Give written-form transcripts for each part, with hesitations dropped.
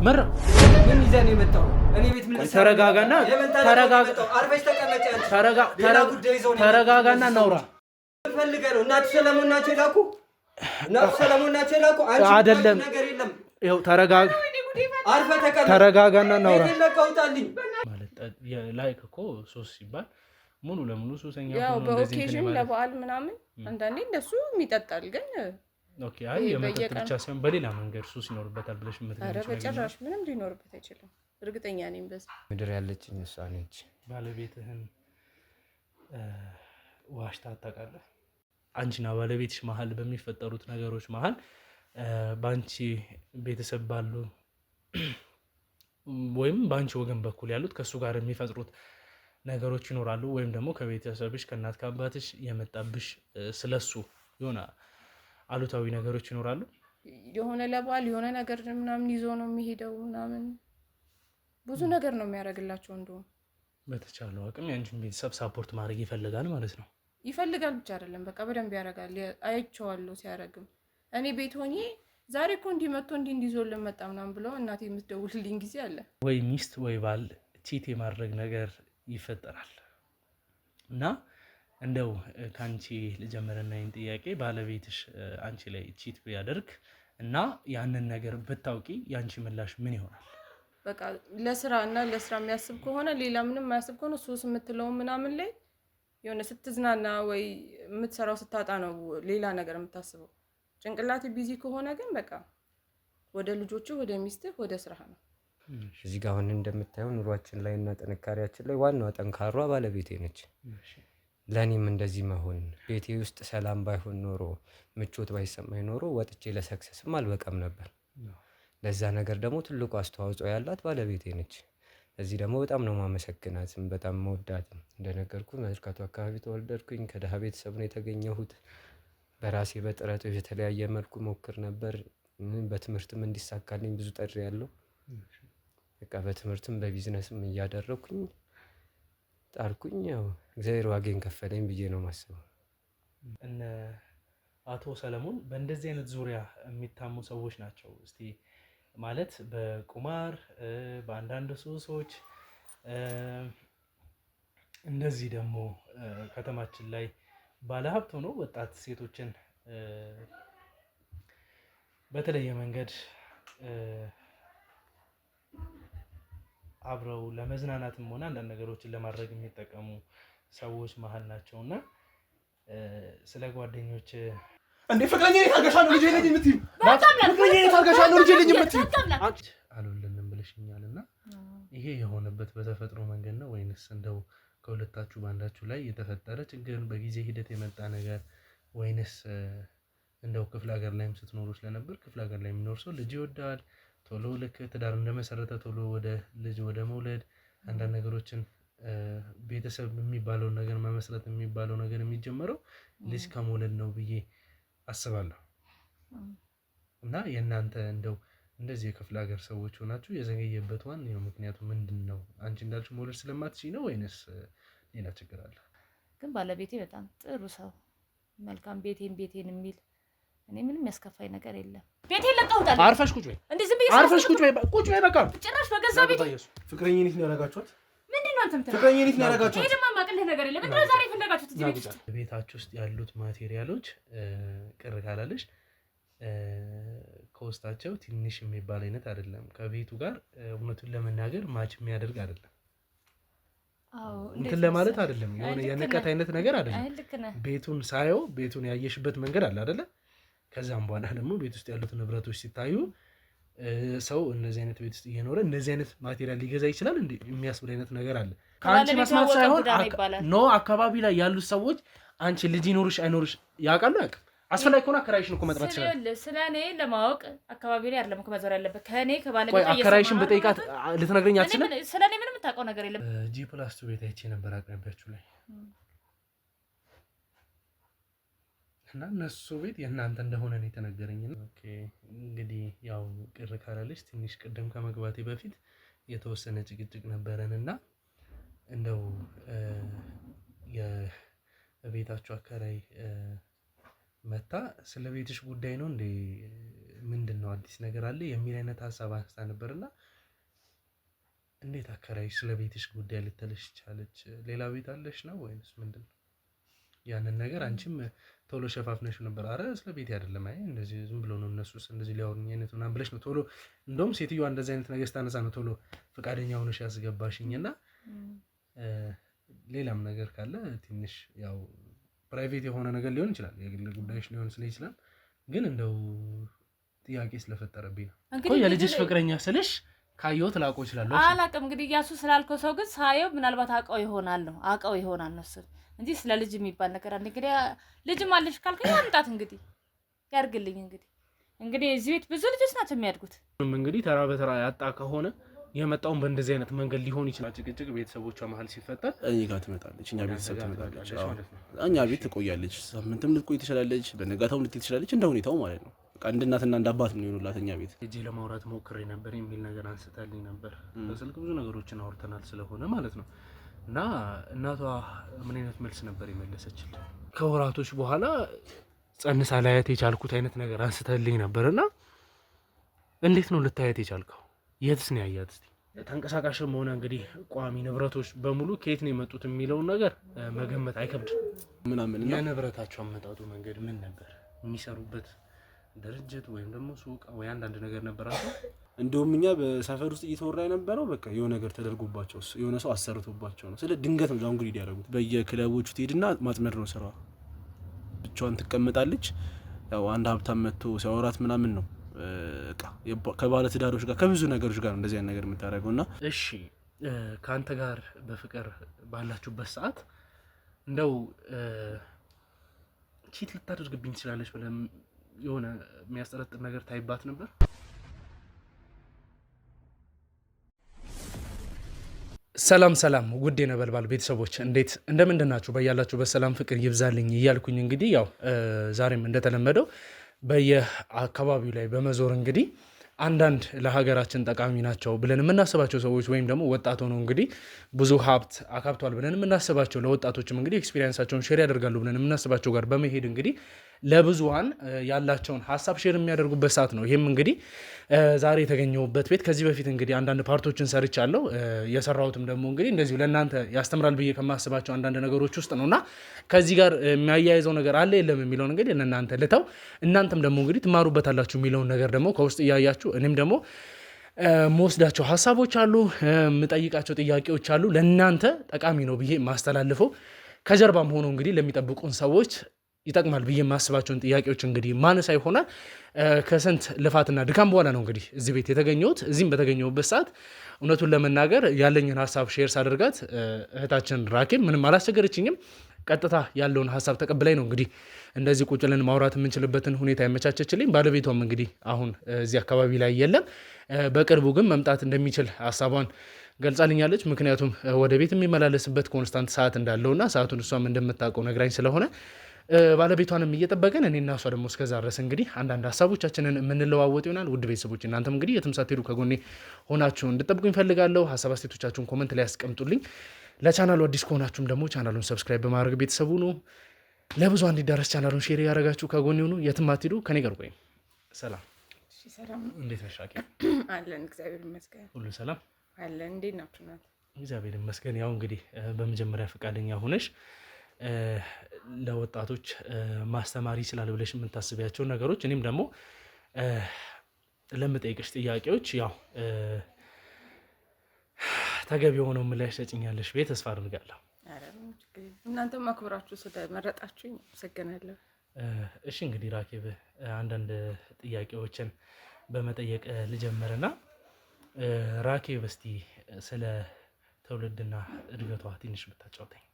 ምር ምን ይዘህ ነው የመጣው? እኔ ቤት ምን ተረጋጋና አርፈሽ ተቀመጭ። ተረጋጋና እናውራ። ፈልገህ ነው እናቱ ሰለሞን ናቸው የላኩ? እናቱ ሰለሞን ናቸው የላኩ? አንቺ አይደለም ነገር የለም። ይኸው ተረጋጋ። አርፈህ ተቀመጭ። ተረጋጋና እናውራ ማለት ላይክ እኮ ሱስ ሲባል ሙሉ ለሙሉ ሱሰኛ ያው በኦኬዥን ለበዓል ምናምን አንዳንዴ እንደሱ ይጠጣል ግን ኦኬ አይ የመጠጥ ብቻ ሳይሆን በሌላ መንገድ ሱስ ይኖርበታል ብለሽ የምትገምጪው ነገር? ኧረ በጭራሽ ምንም ሊኖርበት አይችልም። እርግጠኛ ነኝ በዚህ ምድር ያለችኝ እሷ ነች። ባለቤትህን ዋሽታ ታውቃለህ? አንቺና ባለቤትሽ መሀል በሚፈጠሩት ነገሮች መሀል በአንቺ ቤተሰብ ባሉ ወይም በአንቺ ወገን በኩል ያሉት ከእሱ ጋር የሚፈጥሩት ነገሮች ይኖራሉ ወይም ደግሞ ከቤተሰብሽ ከእናት ከአባትሽ የመጣብሽ ስለሱ የሆነ አሉታዊ ነገሮች ይኖራሉ? የሆነ ለበዓል የሆነ ነገር ምናምን ይዞ ነው የሚሄደው ምናምን ብዙ ነገር ነው የሚያደርግላቸው። እንደውም በተቻለው አቅም የአንቺን ቤተሰብ ሳፖርት ማድረግ ይፈልጋል ማለት ነው። ይፈልጋል ብቻ አይደለም በቃ በደንብ ያደርጋል። አይቼዋለሁ ሲያደርግም። እኔ ቤት ሆኜ ዛሬ እኮ እንዲህ መጥቶ እንዲህ እንዲዞልን መጣ ምናምን ብለው እናቴ የምትደውልልኝ ጊዜ አለ። ወይ ሚስት ወይ ባል ቺት የማድረግ ነገር ይፈጠራል እና እንደው ከአንቺ ልጀምርና ይህን ጥያቄ ባለቤትሽ አንቺ ላይ ቺት ቢያደርግ እና ያንን ነገር ብታውቂ የአንቺ ምላሽ ምን ይሆናል? በቃ ለስራ የሚያስብ ከሆነ ሌላ ምንም የማያስብ ከሆነ ሱስ የምትለው ምናምን ላይ የሆነ ስትዝናና ወይ የምትሰራው ስታጣ ነው ሌላ ነገር የምታስበው። ጭንቅላት ቢዚ ከሆነ ግን በቃ ወደ ልጆቹ ወደ ሚስትህ ወደ ስራህ ነው። እዚህ ጋር አሁን እንደምታየው ኑሯችን ላይ እና ጥንካሬያችን ላይ ዋናዋ ጠንካሯ ባለቤቴ ነች። ለእኔም እንደዚህ መሆን ቤቴ ውስጥ ሰላም ባይሆን ኖሮ ምቾት ባይሰማኝ ኖሮ ወጥቼ ለሰክሰስም አልበቃም ነበር። ለዛ ነገር ደግሞ ትልቁ አስተዋጽኦ ያላት ባለቤቴ ነች። እዚህ ደግሞ በጣም ነው ማመሰግናትም በጣም መወዳትም። እንደነገርኩ መርካቶ አካባቢ ተወለድኩኝ። ከደሃ ቤተሰብ ነው የተገኘሁት። በራሴ በጥረት የተለያየ መልኩ ሞክር ነበር። በትምህርትም እንዲሳካልኝ ብዙ ጥሪ ያለው በቃ በትምህርትም በቢዝነስም እያደረኩኝ ጣርኩኝ። ያው እግዚአብሔር ዋጋዬን ከፈለኝ ብዬ ነው ማስበው። እነ አቶ ሰለሞን በእንደዚህ አይነት ዙሪያ የሚታሙ ሰዎች ናቸው። እስቲ ማለት በቁማር በአንዳንድ ሱሶች እንደዚህ ደግሞ ከተማችን ላይ ባለሀብት ሆኖ ወጣት ሴቶችን በተለየ መንገድ አብረው ለመዝናናትም ሆነ አንዳንድ ነገሮችን ለማድረግ የሚጠቀሙ ሰዎች መሀል ናቸው እና ስለ ጓደኞች እንዴ ፍቅረኛ የታገሻ ነው ልጅ ልጅ የምትይው ፍቅረኛ የታገሻ ነው ልጅ ልጅ የምትይው አሉልንም ብለሽኛል እና ይሄ የሆነበት በተፈጥሮ መንገድ ነው ወይንስ እንደው ከሁለታችሁ ባንዳችሁ ላይ የተፈጠረ ችግር በጊዜ ሂደት የመጣ ነገር ወይንስ እንደው ክፍለ ሀገር ላይም ስትኖሩ ስለነበር ክፍለ ሀገር ላይ የሚኖር ሰው ልጅ ይወዳል ቶሎ ልክ ትዳር እንደመሰረተ ቶሎ ወደ ልጅ ወደ መውለድ አንዳንድ ነገሮችን ቤተሰብ የሚባለው ነገር መመስረት የሚባለው ነገር የሚጀመረው ልጅ ከመውለድ ነው ብዬ አስባለሁ። እና የእናንተ እንደው እንደዚህ የክፍለ ሀገር ሰዎች ሆናችሁ የዘገየበት ዋናው ምክንያቱ ምንድነው? አንቺ እንዳልሽው መውለድ ስለማትችይ ነው ወይንስ ሌላ ችግር አለ? ግን ባለቤቴ በጣም ጥሩ ሰው መልካም ቤቴን የሚል እኔ ምንም ያስከፋኝ ነገር የለም። ቤቴን ለቀውታል። አርፈሽ ቁጭ በይ። እንዴ ዝም ብዬሽ አርፈሽ ቁጭ በይ በቃ። ጭራሽ በገዛ ቤቴ ፍቅረኛ ነሽ ነው ያረጋችኋት? ምንድነው አንተ ምትለው? ፍቅረኛ ነሽ ነው ያረጋችኋት? ይሄ ደግሞ ማቀልህ ነገር የለም። እንደው ዛሬ ፈለጋችሁት እዚህ ቤት ውስጥ ቤታችሁ ውስጥ ያሉት ማቴሪያሎች ቅር ካላለሽ ከውስጣቸው ትንሽ የሚባል አይነት አይደለም። ከቤቱ ጋር እውነቱን ለመናገር ማች የሚያደርግ አይደለም። አዎ እንትን ለማለት አይደለም። የሆነ የንቀት አይነት ነገር አይደለም። ቤቱን ሳየው ቤቱን ያየሽበት መንገድ አለ አይደለ? ከዛም በኋላ ደግሞ ቤት ውስጥ ያሉት ንብረቶች ሲታዩ ሰው እነዚህ አይነት ቤት ውስጥ እየኖረ እንደዚህ አይነት ማቴሪያል ሊገዛ ይችላል እንዴ የሚያስብል አይነት ነገር አለ። ከአንቺ መስማት ሳይሆን አካባቢ ላይ ያሉት ሰዎች አንቺ ልጅ ይኖርሽ አይኖርሽ ያውቃሉ። አስፈላጊ ከሆነ አከራይሽን እኮ መጥራት ይችላል። ስለኔ ለማወቅ አካባቢ ላይ አይደለም እኮ መዞር ያለበት ከኔ ከባለቤቴ አከራይሽን በጠይቃት ልትነግረኝ አትችልም። ስለኔ ምንም የምታውቀው ነገር የለም። G+2 ቤት አይቼ ነበር አቅራቢያችሁ ላይ እና እነሱ ቤት የእናንተ እንደሆነ ነው የተነገረኝ። ኦኬ እንግዲህ ያው ቅር ካላለሽ ትንሽ ቅድም ከመግባቴ በፊት የተወሰነ ጭቅጭቅ ነበረንና እንደው የቤታችሁ አከራይ መታ ስለ ቤትሽ ጉዳይ ነው እንዴ ምንድነው አዲስ ነገር አለ የሚል አይነት ሀሳብ አንስታ ነበርና እንዴት አከራይሽ ስለ ቤትሽ ጉዳይ ልትልሽ ቻለች? ሌላ ቤት አለሽ ነው ወይንስ ምንድነው? ያንን ነገር አንቺም ቶሎ ሸፋፍነሽ ነበር። አረ ስለ ቤት አይደለም፣ አይ እንደዚህ ዝም ብሎ ነው እነሱስ እንደዚህ ሊያወሩኝ አይነት ምናምን ብለሽ ነው ቶሎ። እንደውም ሴትዮዋ እንደዚህ አይነት ነገር ስታነሳ ነው ቶሎ ፈቃደኛ ሆነሽ ያስገባሽኝና ሌላም ነገር ካለ ትንሽ ያው ፕራይቬት የሆነ ነገር ሊሆን ይችላል፣ የግል ጉዳይሽ ሊሆን ይችላል። ግን እንደው ጥያቄ ስለፈጠረብኝ ነው እኮ የልጅሽ ፍቅረኛ ስልሽ ካየሁት ላውቀው እችላለሁ። አላውቅም እንግዲህ እያሱ ስላልከው ሰው ግን ሳየው ምናልባት አውቀው ይሆናል ነው እሱ እንጂ ስለ ልጅ የሚባል ነገር አለ። እንግዲህ ልጅም አለሽ ካልከኝ አምጣት እንግዲህ ያርግልኝ። እንግዲህ እዚህ ቤት ብዙ ልጆች ናቸው የሚያድጉት። እንግዲህ ተራ በተራ ያጣ ከሆነ የመጣውን በእንደዚህ አይነት መንገድ ሊሆን ይችላል። ጭቅጭቅ ቤተሰቦቿ መሀል ሲፈጠር እኔ ጋር ትመጣለች፣ እኛ ቤተሰብ ትመጣለች። እኛ ቤት ትቆያለች፣ ሳምንትም ልትቆይ ትችላለች፣ በነጋታው ልትሄድ ትችላለች፣ እንደ ሁኔታው ማለት ነው። በቃ እንደ እናትና እንደ አባት ነው የሚሆኑላት እኛ ቤት። እጄ ለማውራት ሞክሬ ነበር የሚል ነገር አንስታልኝ ነበር። በስልክ ብዙ ነገሮችን አውርተናል ስለሆነ ማለት ነው። እና እናቷ ምን አይነት መልስ ነበር የመለሰችልኝ? ከወራቶች በኋላ ጸንሳ ላያት የቻልኩት አይነት ነገር አንስታልኝ ነበርና እንዴት ነው ልታያት የቻልከው? የትስ ነው ያያት? እስቲ ተንቀሳቃሽም ሆነ እንግዲህ ቋሚ ንብረቶች በሙሉ ከየት ነው የመጡት የሚለውን ነገር መገመት አይከብድም ምናምን። እና የንብረታቸው አመጣጡ መንገድ ምን ነበር? የሚሰሩበት ድርጅት ወይም ደግሞ ሱቅ ወይ አንዳንድ ነገር ነበራቸው? እንደውም እኛ በሰፈር ውስጥ እየተወራ የነበረው በቃ የሆነ ነገር ተደርጎባቸው የሆነ ሰው አሰርቶባቸው ነው። ስለ ድንገት ነው ዳውንግሪድ ያደረጉት። በየክለቦቹ ትሄድና ማጥመድ ነው ስራዋ። ብቻዋን ትቀመጣለች። ያው አንድ ሀብታም መጥቶ ሲያወራት ምናምን ነው ከባለ ትዳሮች ጋር ከብዙ ነገሮች ጋር እንደዚህ አይነት ነገር የምታደርገውና። እሺ ከአንተ ጋር በፍቅር ባላችሁበት ሰዓት እንደው ቺት ልታደርግብኝ ትችላለች ብለህ የሆነ የሚያስጠረጥር ነገር ታይባት ነበር? ሰላም ውድ የነበልባል ቤተሰቦች እንዴት እንደምንድናችሁ? በያላችሁበት ሰላም ፍቅር ይብዛልኝ እያልኩኝ እንግዲህ ያው ዛሬም እንደተለመደው በየአካባቢው ላይ በመዞር እንግዲህ አንዳንድ ለሀገራችን ጠቃሚ ናቸው ብለን የምናስባቸው ሰዎች ወይም ደግሞ ወጣት ሆነው እንግዲህ ብዙ ሀብት አካብቷል ብለን የምናስባቸው ለወጣቶችም እንግዲህ ኤክስፒሪየንሳቸውን ሼር ያደርጋሉ ብለን የምናስባቸው ጋር በመሄድ እንግዲህ ለብዙሃን ያላቸውን ሀሳብ ሼር የሚያደርጉበት ሰዓት ነው። ይህም እንግዲህ ዛሬ የተገኘሁበት ቤት ከዚህ በፊት እንግዲህ አንዳንድ ፓርቶችን ሰርቻለሁ። የሰራሁትም ደግሞ እንግዲህ እንደዚሁ ለእናንተ ያስተምራል ብዬ ከማስባቸው አንዳንድ ነገሮች ውስጥ ነው እና ከዚህ ጋር የሚያያይዘው ነገር አለ የለም የሚለውን እንግዲህ ለእናንተ ልተው፣ እናንተም ደግሞ እንግዲህ ትማሩበታላችሁ የሚለውን ነገር ደግሞ ከውስጥ እያያችሁ እኔም ደግሞ መወስዳቸው ሀሳቦች አሉ፣ የምጠይቃቸው ጥያቄዎች አሉ። ለእናንተ ጠቃሚ ነው ብዬ ማስተላልፈው ከጀርባም ሆኖ እንግዲህ ለሚጠብቁን ሰዎች ይጠቅማል ብዬ የማስባቸውን ጥያቄዎች እንግዲህ ማነሳ ይሆናል። ከስንት ልፋትና ድካም በኋላ ነው እንግዲህ እዚህ ቤት የተገኘሁት። እዚህም በተገኘሁበት ሰዓት እውነቱን ለመናገር ያለኝን ሀሳብ ሼር ሳደርጋት እህታችን ራኬብ ምንም አላስቸገረችኝም። ቀጥታ ያለውን ሀሳብ ተቀብላይ ነው እንግዲህ እንደዚህ ቁጭ ብለን ማውራት የምንችልበትን ሁኔታ ያመቻቸችልኝ። ባለቤቷም እንግዲህ አሁን እዚህ አካባቢ ላይ የለም፣ በቅርቡ ግን መምጣት እንደሚችል ሀሳቧን ገልጻልኛለች። ምክንያቱም ወደ ቤት የሚመላለስበት ኮንስታንት ሰዓት እንዳለውና ሰዓቱን እሷም እንደምታውቀው ነግራኝ ስለሆነ ባለቤቷንም እየጠበቀን እኔና እሷ ደግሞ እስከዛ ድረስ እንግዲህ አንዳንድ ሀሳቦቻችንን የምንለዋወጥ ይሆናል። ውድ ቤተሰቦች እናንተም እንግዲህ የትም ሳትሄዱ ከጎኔ ሆናችሁ እንድጠብቁኝ ፈልጋለሁ። ሀሳብ አስተያየቶቻችሁን ኮመንት ላይ ያስቀምጡልኝ። ለቻናሉ አዲስ ከሆናችሁም ደግሞ ቻናሉን ሰብስክራይብ በማድረግ ቤተሰቡ ነው። ለብዙ እንዲዳረስ ቻናሉን ሼር ያደረጋችሁ ከጎኔ ሆኑ። የትም አትሄዱ፣ ከኔ ጋር ቆዩ። ሰላም። ሰላም እንዴት ነሽ ራኬብ? አለን እግዚአብሔር ይመስገን። ሁሉ ሰላም አለን። እንዴት ናችሁ? ናት እግዚአብሔር ይመስገን። ያው እንግዲህ በመጀመሪያ ፈቃደኛ ሆነሽ ለወጣቶች ማስተማሪ ይችላል ብለሽ የምታስቢያቸው ነገሮች እኔም ደግሞ ለምጠይቅሽ ጥያቄዎች ያው ተገቢ የሆነው ምላሽ ሰጭኛለሽ ብዬ ተስፋ አድርጋለሁ። እናንተም አክብራችሁ ስለመረጣችሁኝ አመሰግናለሁ። እሺ እንግዲህ ራኬብ አንዳንድ ጥያቄዎችን በመጠየቅ ልጀምርና ራኬብ እስቲ ስለ ትውልድና እድገቷ ትንሽ ብታጫውተኝ።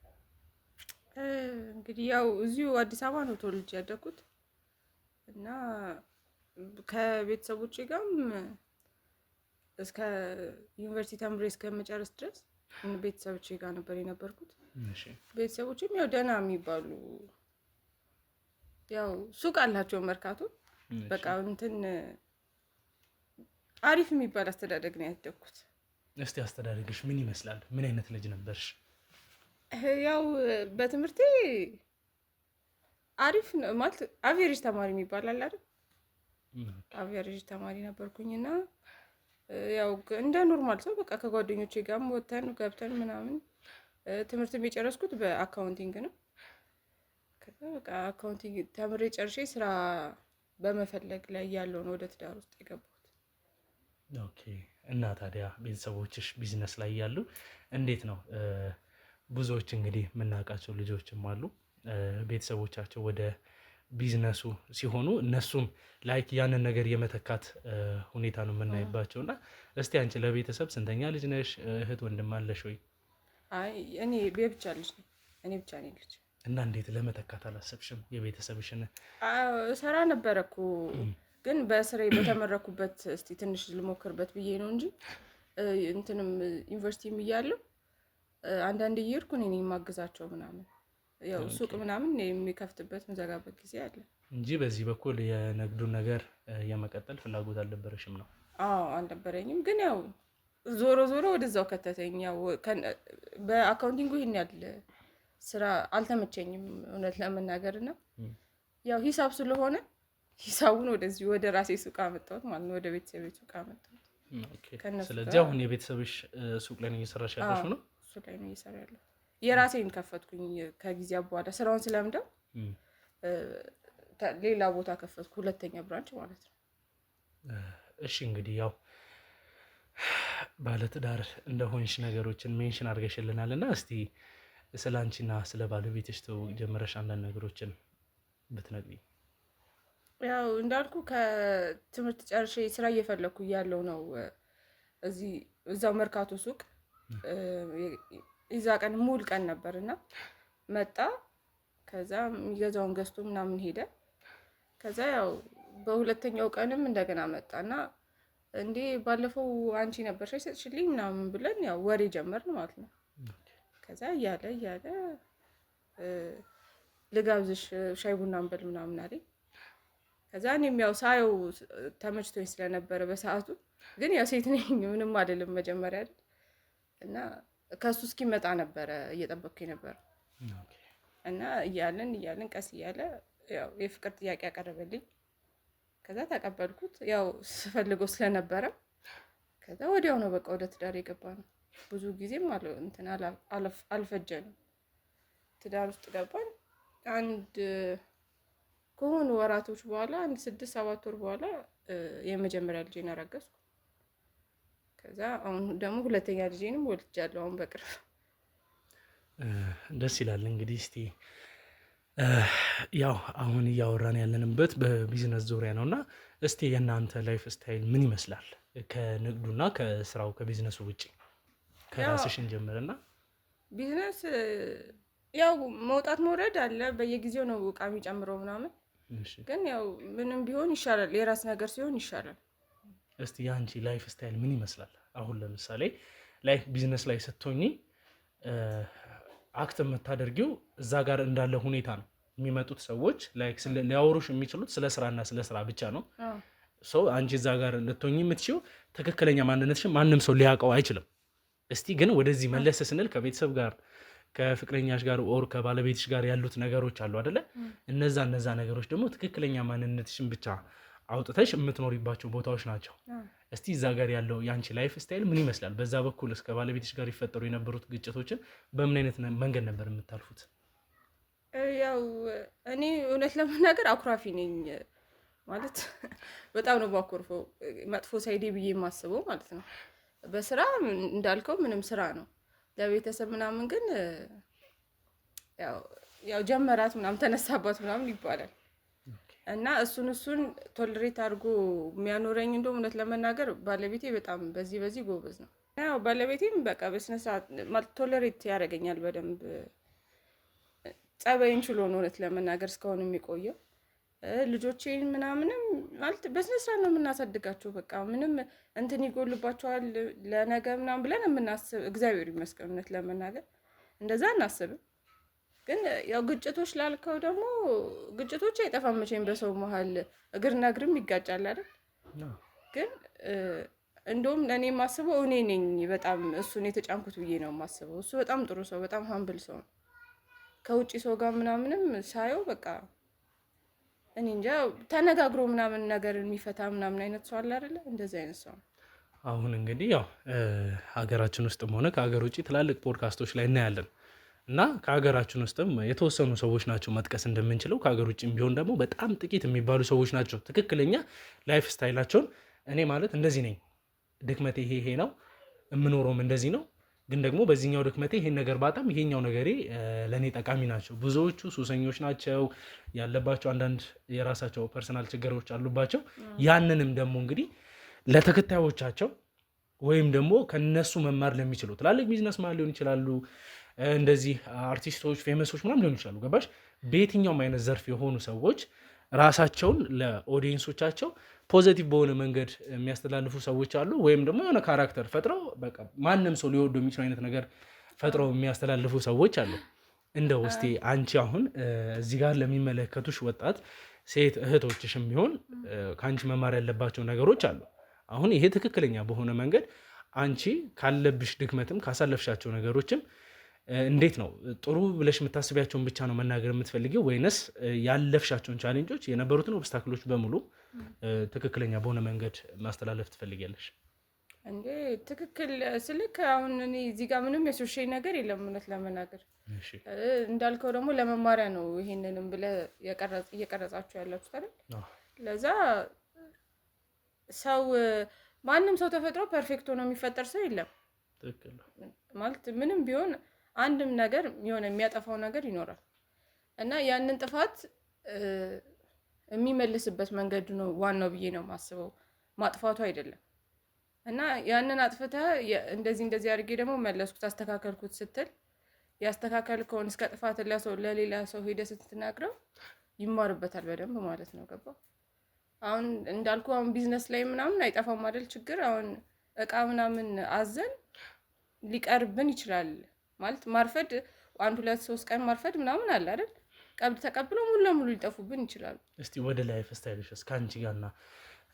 እንግዲህ ያው እዚሁ አዲስ አበባ ነው ተወልጄ ያደኩት እና ከቤተሰቦቼ ጋርም እስከ ዩኒቨርሲቲ ተምሬ እስከመጨረስ ድረስ ቤተሰቦቼ ጋር ነበር የነበርኩት። ቤተሰቦቼም ያው ደህና የሚባሉ ያው ሱቅ አላቸው መርካቶ፣ በቃ እንትን አሪፍ የሚባል አስተዳደግ ነው ያደኩት። እስቲ አስተዳደግሽ ምን ይመስላል? ምን አይነት ልጅ ነበርሽ? ያው በትምህርቴ አሪፍ ነው ማለት አቬሬጅ ተማሪ የሚባል አለ አይደል? አቪያሬጅ ተማሪ ነበርኩኝና ያው እንደ ኖርማል ሰው በቃ ከጓደኞቼ ጋርም ወተን ገብተን ምናምን ትምህርት የጨረስኩት በአካውንቲንግ ነው። ከዛ በቃ አካውንቲንግ ተምሬ ጨርሼ ስራ በመፈለግ ላይ ያለው ነው ወደ ትዳር ውስጥ የገባሁት። ኦኬ። እና ታዲያ ቤተሰቦችሽ ቢዝነስ ላይ ያሉ እንዴት ነው? ብዙዎች እንግዲህ የምናውቃቸው ልጆችም አሉ ቤተሰቦቻቸው ወደ ቢዝነሱ ሲሆኑ እነሱም ላይክ ያንን ነገር የመተካት ሁኔታ ነው የምናይባቸው። እና እስቲ አንቺ ለቤተሰብ ስንተኛ ልጅ ነሽ? እህት ወንድም አለሽ ወይ? አይ እኔ ብቻ ልጅ ነኝ። እኔ ብቻ ነኝ ልጅ። እና እንዴት ለመተካት አላሰብሽም የቤተሰብሽን? ሰራ ነበረ እኮ ግን በስሬ በተመረኩበት እስቲ ትንሽ ልሞክርበት ብዬ ነው እንጂ እንትንም ዩኒቨርሲቲም እያለሁ አንዳንድ እየሄድኩ እኔ ነኝ የማግዛቸው ምናምን ያው ሱቅ ምናምን የሚከፍትበት መዘጋበት ጊዜ አለ እንጂ በዚህ በኩል የንግዱን ነገር የመቀጠል ፍላጎት አልነበረሽም ነው? አዎ አልነበረኝም። ግን ያው ዞሮ ዞሮ ወደዛው ከተተኝ። ያው በአካውንቲንጉ ይሄን ያለ ስራ አልተመቸኝም እውነት ለመናገር እና ያው ሂሳብ ስለሆነ ሂሳቡን ወደዚህ ወደ ራሴ ሱቅ አመጣሁት ማለት ነው፣ ወደ ቤተሰቤ ሱቅ አመጣሁት። ስለዚህ አሁን የቤተሰብሽ ሱቅ ላይ ነው እየሰራሽ ያለሽው ነው? ሱቅ ላይ ነው እየሰራ ያለሁት። የራሴን ከፈትኩኝ ከጊዜ በኋላ ስራውን ስለምደው ሌላ ቦታ ከፈትኩ፣ ሁለተኛ ብራንች ማለት ነው። እሺ እንግዲህ ያው ባለትዳር እንደሆንሽ ነገሮችን ሜንሽን አድርገሽልናል እና እስቲ ስለ አንቺና ስለ ባለቤትሽ ትውውቅ ጀምረሽ አንዳንድ ነገሮችን ብትነግሪኝ። ያው እንዳልኩ ከትምህርት ጨርሼ ስራ እየፈለኩ እያለሁ ነው እዛው መርካቶ ሱቅ ይዛ ቀን ሙሉ ቀን ነበርና መጣ። ከዛ የሚገዛውን ገዝቶ ምናምን ሄደ። ከዛ ያው በሁለተኛው ቀንም እንደገና መጣና እንዴ ባለፈው አንቺ ነበርሽ ሰጥሽልኝ ምናምን ብለን ያው ወሬ ጀመርን ማለት ነው። ከዛ እያለ ልጋብዝሽ ሻይ ቡና እንበል ምናምን አለኝ። ከዛ እኔም ያው ሳየው ተመችቶኝ ስለነበረ በሰዓቱ ግን ያው ሴት ነኝ ምንም አይደለም መጀመሪያ አይደል እና ከሱ እስኪመጣ ነበረ እየጠበቅኩኝ ነበር። እና እያለን ቀስ እያለ ያው የፍቅር ጥያቄ ያቀረበልኝ። ከዛ ተቀበልኩት ያው ስፈልገው ስለነበረ። ከዛ ወዲያው ነው በቃ ወደ ትዳር የገባ ነው። ብዙ ጊዜም አልፈጀንም። ትዳር ውስጥ ገባን። አንድ ከሆኑ ወራቶች በኋላ 6-7 ወር በኋላ የመጀመሪያ ልጄን አረገዝኩ። ከዛ አሁን ደግሞ ሁለተኛ ልጄንም ወልጃለሁ አሁን በቅርብ። ደስ ይላል። እንግዲህ እስቲ ያው አሁን እያወራን ያለንበት በቢዝነስ ዙሪያ ነው እና እስቲ የእናንተ ላይፍ ስታይል ምን ይመስላል? ከንግዱና ከስራው ከቢዝነሱ ውጪ ከራስሽን ጀምርና። ቢዝነስ ያው መውጣት መውረድ አለ፣ በየጊዜው ነው እቃ የሚጨምረው ምናምን። ግን ያው ምንም ቢሆን ይሻላል፣ የራስ ነገር ሲሆን ይሻላል። እስቲ የአንቺ ላይፍ ስታይል ምን ይመስላል? አሁን ለምሳሌ ላይፍ ቢዝነስ ላይ ስትሆኚ አክት የምታደርጊው እዛ ጋር እንዳለ ሁኔታ ነው። የሚመጡት ሰዎች ላይክ ሊያወሩሽ የሚችሉት ስለ ስራና ስለ ስራ ብቻ ነው። ሰው አንቺ እዛ ጋር ልትሆኚ የምትችይው ትክክለኛ ማንነትሽን ማንም ሰው ሊያውቀው አይችልም። እስቲ ግን ወደዚህ መለስ ስንል ከቤተሰብ ጋር ከፍቅረኛሽ ጋር ኦር ከባለቤትሽ ጋር ያሉት ነገሮች አሉ አይደለ? እነዛ ነገሮች ደግሞ ትክክለኛ ማንነትሽን ብቻ አውጥተሽ የምትኖሪባቸው ቦታዎች ናቸው። እስቲ እዛ ጋር ያለው የአንቺ ላይፍ ስታይል ምን ይመስላል? በዛ በኩል እስከ ባለቤትሽ ጋር ይፈጠሩ የነበሩት ግጭቶችን በምን አይነት መንገድ ነበር የምታልፉት? ያው እኔ እውነት ለመናገር አኩራፊ ነኝ ማለት በጣም ነው ባኮርፈው፣ መጥፎ ሳይዴ ብዬ የማስበው ማለት ነው። በስራ እንዳልከው ምንም ስራ ነው፣ ለቤተሰብ ምናምን ግን ያው ጀመራት ምናምን ተነሳባት ምናምን ይባላል እና እሱን ቶለሬት አድርጎ የሚያኖረኝ እንደው እውነት ለመናገር ባለቤቴ በጣም በዚህ ጎበዝ ነው። ያው ባለቤቴም በቃ በስነ ስርዓት ማለት ቶለሬት ያደርገኛል በደንብ። ጸባይን ችሎ ነው እውነት ለመናገር እስካሁን የሚቆየው። ልጆቼን ምናምንም ማለት በስነ ስርዓት ነው የምናሳድጋቸው። በቃ ምንም እንትን ይጎልባቸዋል ለነገ ምናምን ብለን የምናስብ እግዚአብሔር ይመስገን እውነት ለመናገር እንደዛ እናስብም። ግን ያው ግጭቶች ላልከው ደግሞ ግጭቶች አይጠፋም መቼም በሰው መሀል እግርና እግርም ይጋጫል አይደል? ግን እንደውም እኔ የማስበው እኔ ነኝ በጣም እሱን የተጫንኩት ብዬ ነው የማስበው። እሱ በጣም ጥሩ ሰው፣ በጣም ሀምብል ሰው ነው። ከውጭ ሰው ጋር ምናምንም ሳየው በቃ እኔ እንጃ ተነጋግሮ ምናምን ነገር የሚፈታ ምናምን አይነት ሰው አለ አይደለ? እንደዚህ አይነት ሰው። አሁን እንግዲህ ያው ሀገራችን ውስጥም ሆነ ከሀገር ውጭ ትላልቅ ፖድካስቶች ላይ እናያለን እና ከሀገራችን ውስጥም የተወሰኑ ሰዎች ናቸው መጥቀስ እንደምንችለው፣ ከሀገር ውጭም ቢሆን ደግሞ በጣም ጥቂት የሚባሉ ሰዎች ናቸው ትክክለኛ ላይፍ ስታይላቸውን እኔ ማለት እንደዚህ ነኝ፣ ድክመቴ ይሄ ነው፣ የምኖረውም እንደዚህ ነው፣ ግን ደግሞ በዚህኛው ድክመቴ ይሄን ነገር ባጣም ይሄኛው ነገሬ ለእኔ ጠቃሚ ናቸው። ብዙዎቹ ሱሰኞች ናቸው፣ ያለባቸው አንዳንድ የራሳቸው ፐርሰናል ችግሮች አሉባቸው። ያንንም ደግሞ እንግዲህ ለተከታዮቻቸው ወይም ደግሞ ከነሱ መማር ለሚችሉ ትላልቅ ቢዝነስማን ሊሆን ይችላሉ፣ እንደዚህ አርቲስቶች፣ ፌመሶች ምናምን ሊሆን ይችላሉ። ገባሽ? በየትኛውም አይነት ዘርፍ የሆኑ ሰዎች ራሳቸውን ለኦዲየንሶቻቸው ፖዘቲቭ በሆነ መንገድ የሚያስተላልፉ ሰዎች አሉ። ወይም ደግሞ የሆነ ካራክተር ፈጥረው በቃ ማንም ሰው ሊወዱ የሚችል አይነት ነገር ፈጥረው የሚያስተላልፉ ሰዎች አሉ። እንደው እስቲ አንቺ አሁን እዚህ ጋር ለሚመለከቱሽ ወጣት ሴት እህቶችሽም ቢሆን ከአንቺ መማር ያለባቸው ነገሮች አሉ። አሁን ይሄ ትክክለኛ በሆነ መንገድ አንቺ ካለብሽ ድክመትም ካሳለፍሻቸው ነገሮችም እንዴት ነው ጥሩ ብለሽ የምታስቢያቸውን ብቻ ነው መናገር የምትፈልጊው ወይንስ ያለፍሻቸውን ቻሌንጆች የነበሩትን ኦብስታክሎች በሙሉ ትክክለኛ በሆነ መንገድ ማስተላለፍ ትፈልጊያለሽ? እንዴ ትክክል ስልክ አሁን እኔ እዚህ ጋር ምንም የሶሻል ነገር የለም እውነት ለመናገር እንዳልከው ደግሞ ለመማሪያ ነው ይሄንንም ብለህ እየቀረጻችሁ ያላችሁ አይደል? ለዛ ሰው ማንም ሰው ተፈጥሮ ፐርፌክት ሆኖ የሚፈጠር ሰው የለም ማለት ምንም ቢሆን አንድም ነገር የሆነ የሚያጠፋው ነገር ይኖራል እና ያንን ጥፋት የሚመልስበት መንገድ ነው ዋናው ብዬ ነው የማስበው፣ ማጥፋቱ አይደለም። እና ያንን አጥፍተህ እንደዚህ አድርጌ ደግሞ መለስኩት አስተካከልኩት ስትል ያስተካከልከውን እስከ ጥፋት ለሌላ ሰው ሄደህ ስትናግረው ይማርበታል በደንብ ማለት ነው። ገባ? አሁን እንዳልኩ አሁን ቢዝነስ ላይ ምናምን አይጠፋም አይደል ችግር። አሁን እቃ ምናምን አዘን ሊቀርብን ይችላል ማለት ማርፈድ 1 2 3 ቀን ማርፈድ ምናምን አለ አይደል? ቀብድ ተቀብለው ሙሉ ለሙሉ ሊጠፉብን ይችላሉ። እስቲ ወደ ላይፍ ስታይልሽ ከአንቺ ጋርና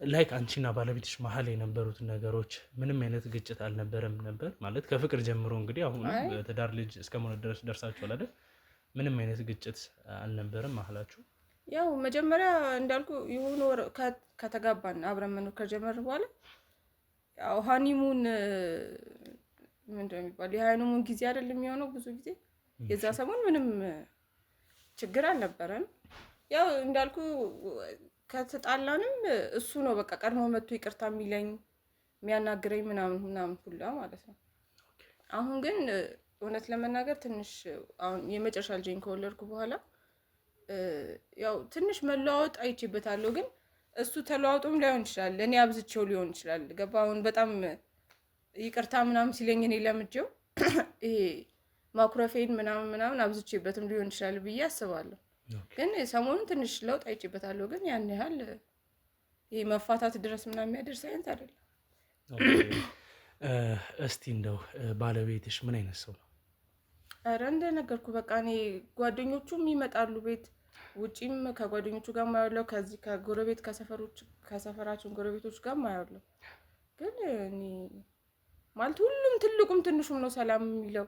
ላይክ አንቺና ባለቤትሽ መሀል የነበሩት ነገሮች ምንም አይነት ግጭት አልነበረም ነበር? ማለት ከፍቅር ጀምሮ እንግዲህ አሁን ትዳር ልጅ እስከመሆን ድረስ ደርሳችኋል አይደል? ምንም አይነት ግጭት አልነበረም መሀላችሁ? ያው መጀመሪያ እንዳልኩ የሆነ ወር ከተጋባን አብረን መኖር ከጀመርን በኋላ ያው ሃኒሙን ምንድን ነው የሚባለው የሃኒሙን ጊዜ አይደለም የሚሆነው ብዙ ጊዜ የዛ ሰሞን ምንም ችግር አልነበረም። ያው እንዳልኩ ከተጣላንም እሱ ነው በቃ ቀድሞ መጥቶ ይቅርታ የሚለኝ የሚያናግረኝ ምናምን ሁላ ማለት ነው። አሁን ግን እውነት ለመናገር ትንሽ አሁን የመጨረሻ ልጄን ከወለድኩ በኋላ ያው ትንሽ መለዋወጥ አይቼበታለሁ። ግን እሱ ተለዋውጦም ላይሆን ይችላል፣ እኔ አብዝቼው ሊሆን ይችላል። ገባ? አሁን በጣም ይቅርታ ምናምን ሲለኝ እኔ ለምጄው ይሄ ማኩረፌን ምናምን አብዝቼበትም ሊሆን ይችላል ብዬ አስባለሁ። ግን ሰሞኑን ትንሽ ለውጥ አይቼበታለሁ። ግን ያን ያህል ይሄ መፋታት ድረስ ምናምን የሚያደርስ አይነት አይደለም። እስቲ እንደው ባለቤትሽ ምን አይነት ሰው ነው? ኧረ እንደነገርኩ በቃ እኔ ጓደኞቹም ይመጣሉ ቤት ውጪም ከጓደኞቹ ጋር ማያለው ከዚህ ከጎረቤት ከሰፈራችን ጎረቤቶች ጋር ማያለው። ግን እኔ ማለት ሁሉም ትልቁም ትንሹም ነው ሰላም የሚለው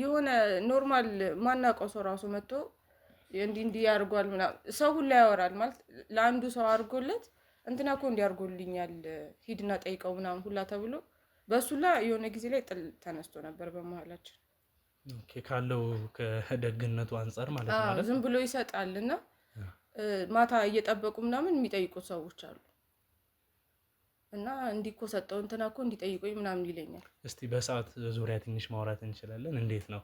የሆነ ኖርማል ማናውቀው ሰው ራሱ መጥቶ እንዲህ ያርጓል ምናምን ሰው ሁላ ያወራል ማለት ለአንዱ ሰው አድርጎለት እንትና እኮ እንዲያርጎልኛል ሂድና ጠይቀው ምናምን ሁላ ተብሎ በሱላ የሆነ ጊዜ ላይ ጥል ተነስቶ ነበር በመሀላችን። ኦኬ ካለው ከደግነቱ አንፃር ማለት ነው። ዝም ብሎ ይሰጣልና ማታ እየጠበቁ ምናምን የሚጠይቁት ሰዎች አሉ እና እንዲህ እኮ ሰጠው እንትና እኮ እንዲጠይቁኝ ምናምን ይለኛል። እስቲ በሰዓት ዙሪያ ትንሽ ማውራት እንችላለን? እንዴት ነው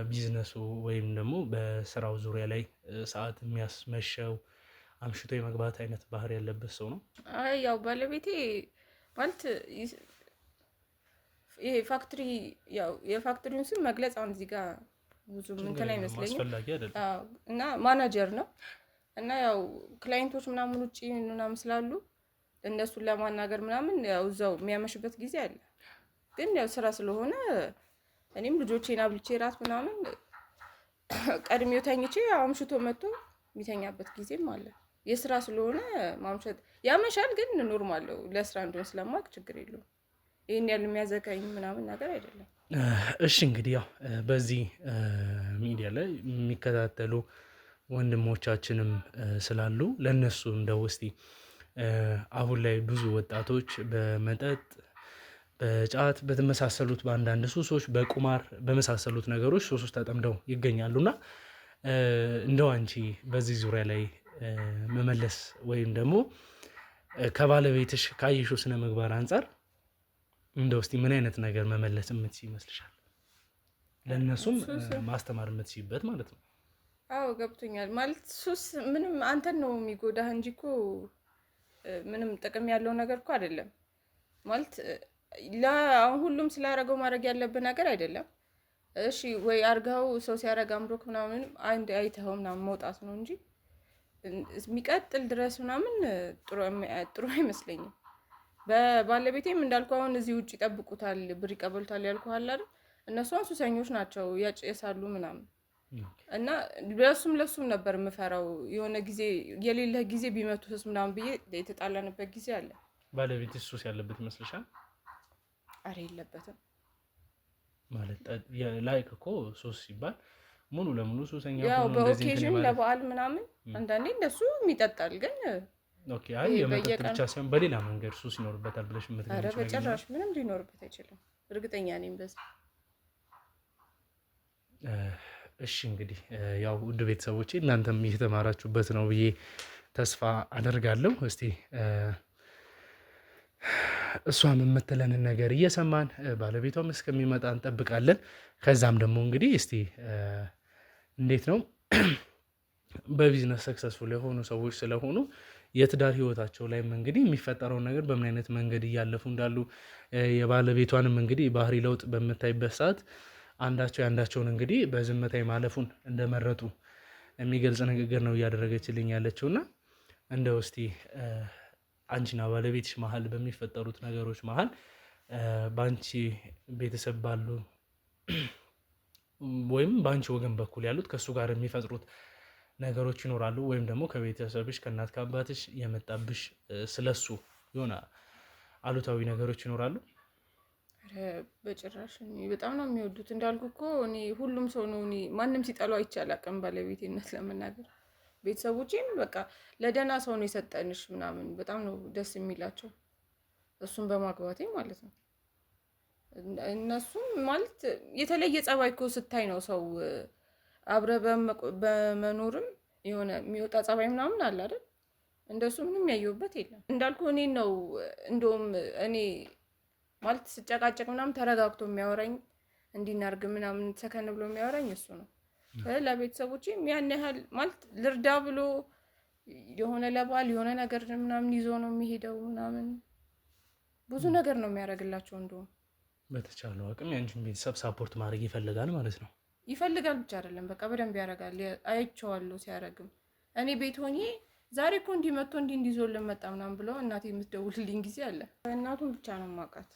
ቢዝነሱ ወይም ደግሞ በስራው ዙሪያ ላይ ሰዓት የሚያስመሸው አምሽቶ የመግባት አይነት ባህሪ ያለበት ሰው ነው? አይ ያው ባለቤቴ ማለት ይሄ ፋክተሪ ያው የፋክተሪውን ስም መግለጽ አሁን እዚህ ጋር ብዙ እንትን አይመስለኝም እና ማናጀር ነው እና ያው ክላይንቶች ምናምን ውጪ ምናምን ስላሉ እነሱን ለማናገር ምናምን ያው እዛው የሚያመሽበት ጊዜ አለ። ግን ያው ስራ ስለሆነ እኔም ልጆቼን አብልቼ ራት ምናምን ቀድሜው ተኝቼ አምሽቶ መጥቶ የሚተኛበት ጊዜም አለ። የስራ ስለሆነ ማምሸት ያመሻል፣ ግን ኖርማል ነው ለስራ እንደሆነ ስለማውቅ ችግር የለውም። ይሄን ያህል የሚያዘጋኝ ምናምን ነገር አይደለም። እሺ እንግዲህ ያው በዚህ ሚዲያ ላይ የሚከታተሉ ወንድሞቻችንም ስላሉ ለነሱ እንደው እስቲ አሁን ላይ ብዙ ወጣቶች በመጠጥ በጫት በተመሳሰሉት በአንዳንድ ሱሶች በቁማር በመሳሰሉት ነገሮች ሱስ ውስጥ ተጠምደው ይገኛሉና እንደው አንቺ በዚህ ዙሪያ ላይ መመለስ ወይም ደግሞ ከባለቤትሽ ካየሽው ስነ ምግባር አንጻር እንደው እስቲ ምን አይነት ነገር መመለስ የምትችይ ይመስልሻል? ለእነሱም ማስተማር የምትችይበት ማለት ነው። አዎ ገብቶኛል። ማለት ሱስ ምንም አንተን ነው የሚጎዳህ እንጂ እኮ ምንም ጥቅም ያለው ነገር እኮ አይደለም። ማለት ለአሁን ሁሉም ስላደረገው ማድረግ ያለብህ ነገር አይደለም። እሺ ወይ አርጋው ሰው ሲያደርግ አምሮክ ምናምን አንድ አይተኸው ምናምን መውጣት ነው እንጂ የሚቀጥል ድረስ ምናምን ጥሩ አይመስለኝም። በባለቤቴም እንዳልኩ አሁን እዚህ ውጭ ይጠብቁታል፣ ብር ይቀበሉታል ያልኩህ አለ አይደል? እነሱ ሱሰኞች ናቸው፣ ያጨሳሉ ምናምን እና ለሱም ነበር የምፈራው። የሆነ ጊዜ የሌለህ ጊዜ ቢመቱስ ምናምን ብዬ የተጣላንበት ጊዜ አለ። ባለቤትሽ ሱስ ያለበት ይመስልሻል? አረ የለበትም ማለት ላይክ እኮ ሱስ ሲባል ሙሉ ለሙሉ ሱሰኛ ያው በኦኬዥን ለበዓል ምናምን አንዳንዴ እንደሱ ይጠጣል። ግን ኦኬ አይ የመጠጥ ብቻ ሳይሆን በሌላ መንገድ ሱስ ይኖርበታል ብለሽ የምትገምጪው ነገር? አረ በጭራሽ ምንም ሊኖርበት አይችልም። እርግጠኛ ነኝ በዚህ። እሺ እንግዲህ ያው ውድ ቤተሰቦቼ እናንተም እየተማራችሁበት ነው ብዬ ተስፋ አደርጋለሁ። እስቲ እሷም የምትለንን ነገር እየሰማን ባለቤቷም እስከሚመጣ እንጠብቃለን። ከዛም ደግሞ እንግዲህ እስቲ እንዴት ነው በቢዝነስ ሰክሰስፉል የሆኑ ሰዎች ስለሆኑ የትዳር ህይወታቸው ላይም እንግዲህ የሚፈጠረውን ነገር በምን አይነት መንገድ እያለፉ እንዳሉ የባለቤቷንም እንግዲህ ባህሪ ለውጥ በምታይበት ሰዓት አንዳቸው ያንዳቸውን እንግዲህ በዝምታ ማለፉን እንደመረጡ የሚገልጽ ንግግር ነው እያደረገችልኝ ያለችውና እንደው እስቲ አንቺና ባለቤትሽ መሀል በሚፈጠሩት ነገሮች መሀል በአንቺ ቤተሰብ ባሉ ወይም በአንቺ ወገን በኩል ያሉት ከእሱ ጋር የሚፈጥሩት ነገሮች ይኖራሉ? ወይም ደግሞ ከቤተሰብሽ ከእናት ከአባትሽ የመጣብሽ ስለሱ የሆነ አሉታዊ ነገሮች ይኖራሉ? በጭራሽ። በጣም ነው የሚወዱት። እንዳልኩ እኮ እኔ ሁሉም ሰው ነው፣ እኔ ማንም ሲጠላው አይቻል አቅም ባለቤቴነት ለመናገር ቤተሰቦቼም በቃ ለደህና ሰው ነው የሰጠንሽ ምናምን በጣም ነው ደስ የሚላቸው፣ እሱን በማግባቴ ማለት ነው። እነሱም ማለት የተለየ ጸባይ እኮ ስታይ ነው ሰው አብረ በመኖርም የሆነ የሚወጣ ጸባይ ምናምን አለ አይደል? እንደሱ ምንም ያየሁበት የለም። እንዳልኩ እኔ ነው እንደውም እኔ ማለት ስጨቃጨቅ ምናምን ተረጋግቶ የሚያወራኝ እንዲናርግ ምናምን ሰከን ብሎ የሚያወራኝ እሱ ነው። ለቤተሰቦቼም ያን ያህል ማለት ልርዳ ብሎ የሆነ ለባል የሆነ ነገር ምናምን ይዞ ነው የሚሄደው ምናምን ብዙ ነገር ነው የሚያደርግላቸው። እንደውም በተቻለው አቅም ያንቺን ቤተሰብ ሳፖርት ማድረግ ይፈልጋል ማለት ነው። ይፈልጋል ብቻ አይደለም በቃ በደንብ ያደርጋል። አይቼዋለሁ ሲያደርግም። እኔ ቤት ሆኜ ዛሬ እኮ እንዲህ መጥቶ እንዲህ ይዞልን መጣ ምናምን ብለው እናቴ የምትደውልልኝ ጊዜ አለ። እናቱን ብቻ ነው የማውቃት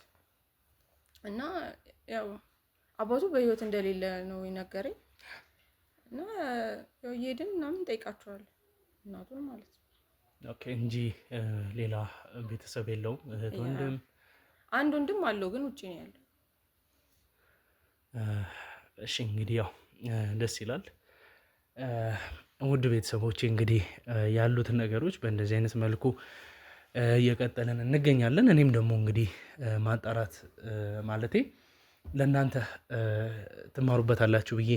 እና ያው አባቱ በህይወት እንደሌለ ነው የነገረኝ እና ያው እየሄድን ምናምን ጠይቃቸዋለሁ እናቱን ማለት ነው። ኦኬ እንጂ ሌላ ቤተሰብ የለውም? እህት ወንድም? አንድ ወንድም አለው ግን ውጭ ነው ያለው። እሺ እንግዲህ ያው ደስ ይላል። ውድ ቤተሰቦቼ እንግዲህ ያሉትን ነገሮች በእንደዚህ አይነት መልኩ እየቀጠልን እንገኛለን። እኔም ደግሞ እንግዲህ ማጣራት ማለቴ ለእናንተ ትማሩበታላችሁ ብዬ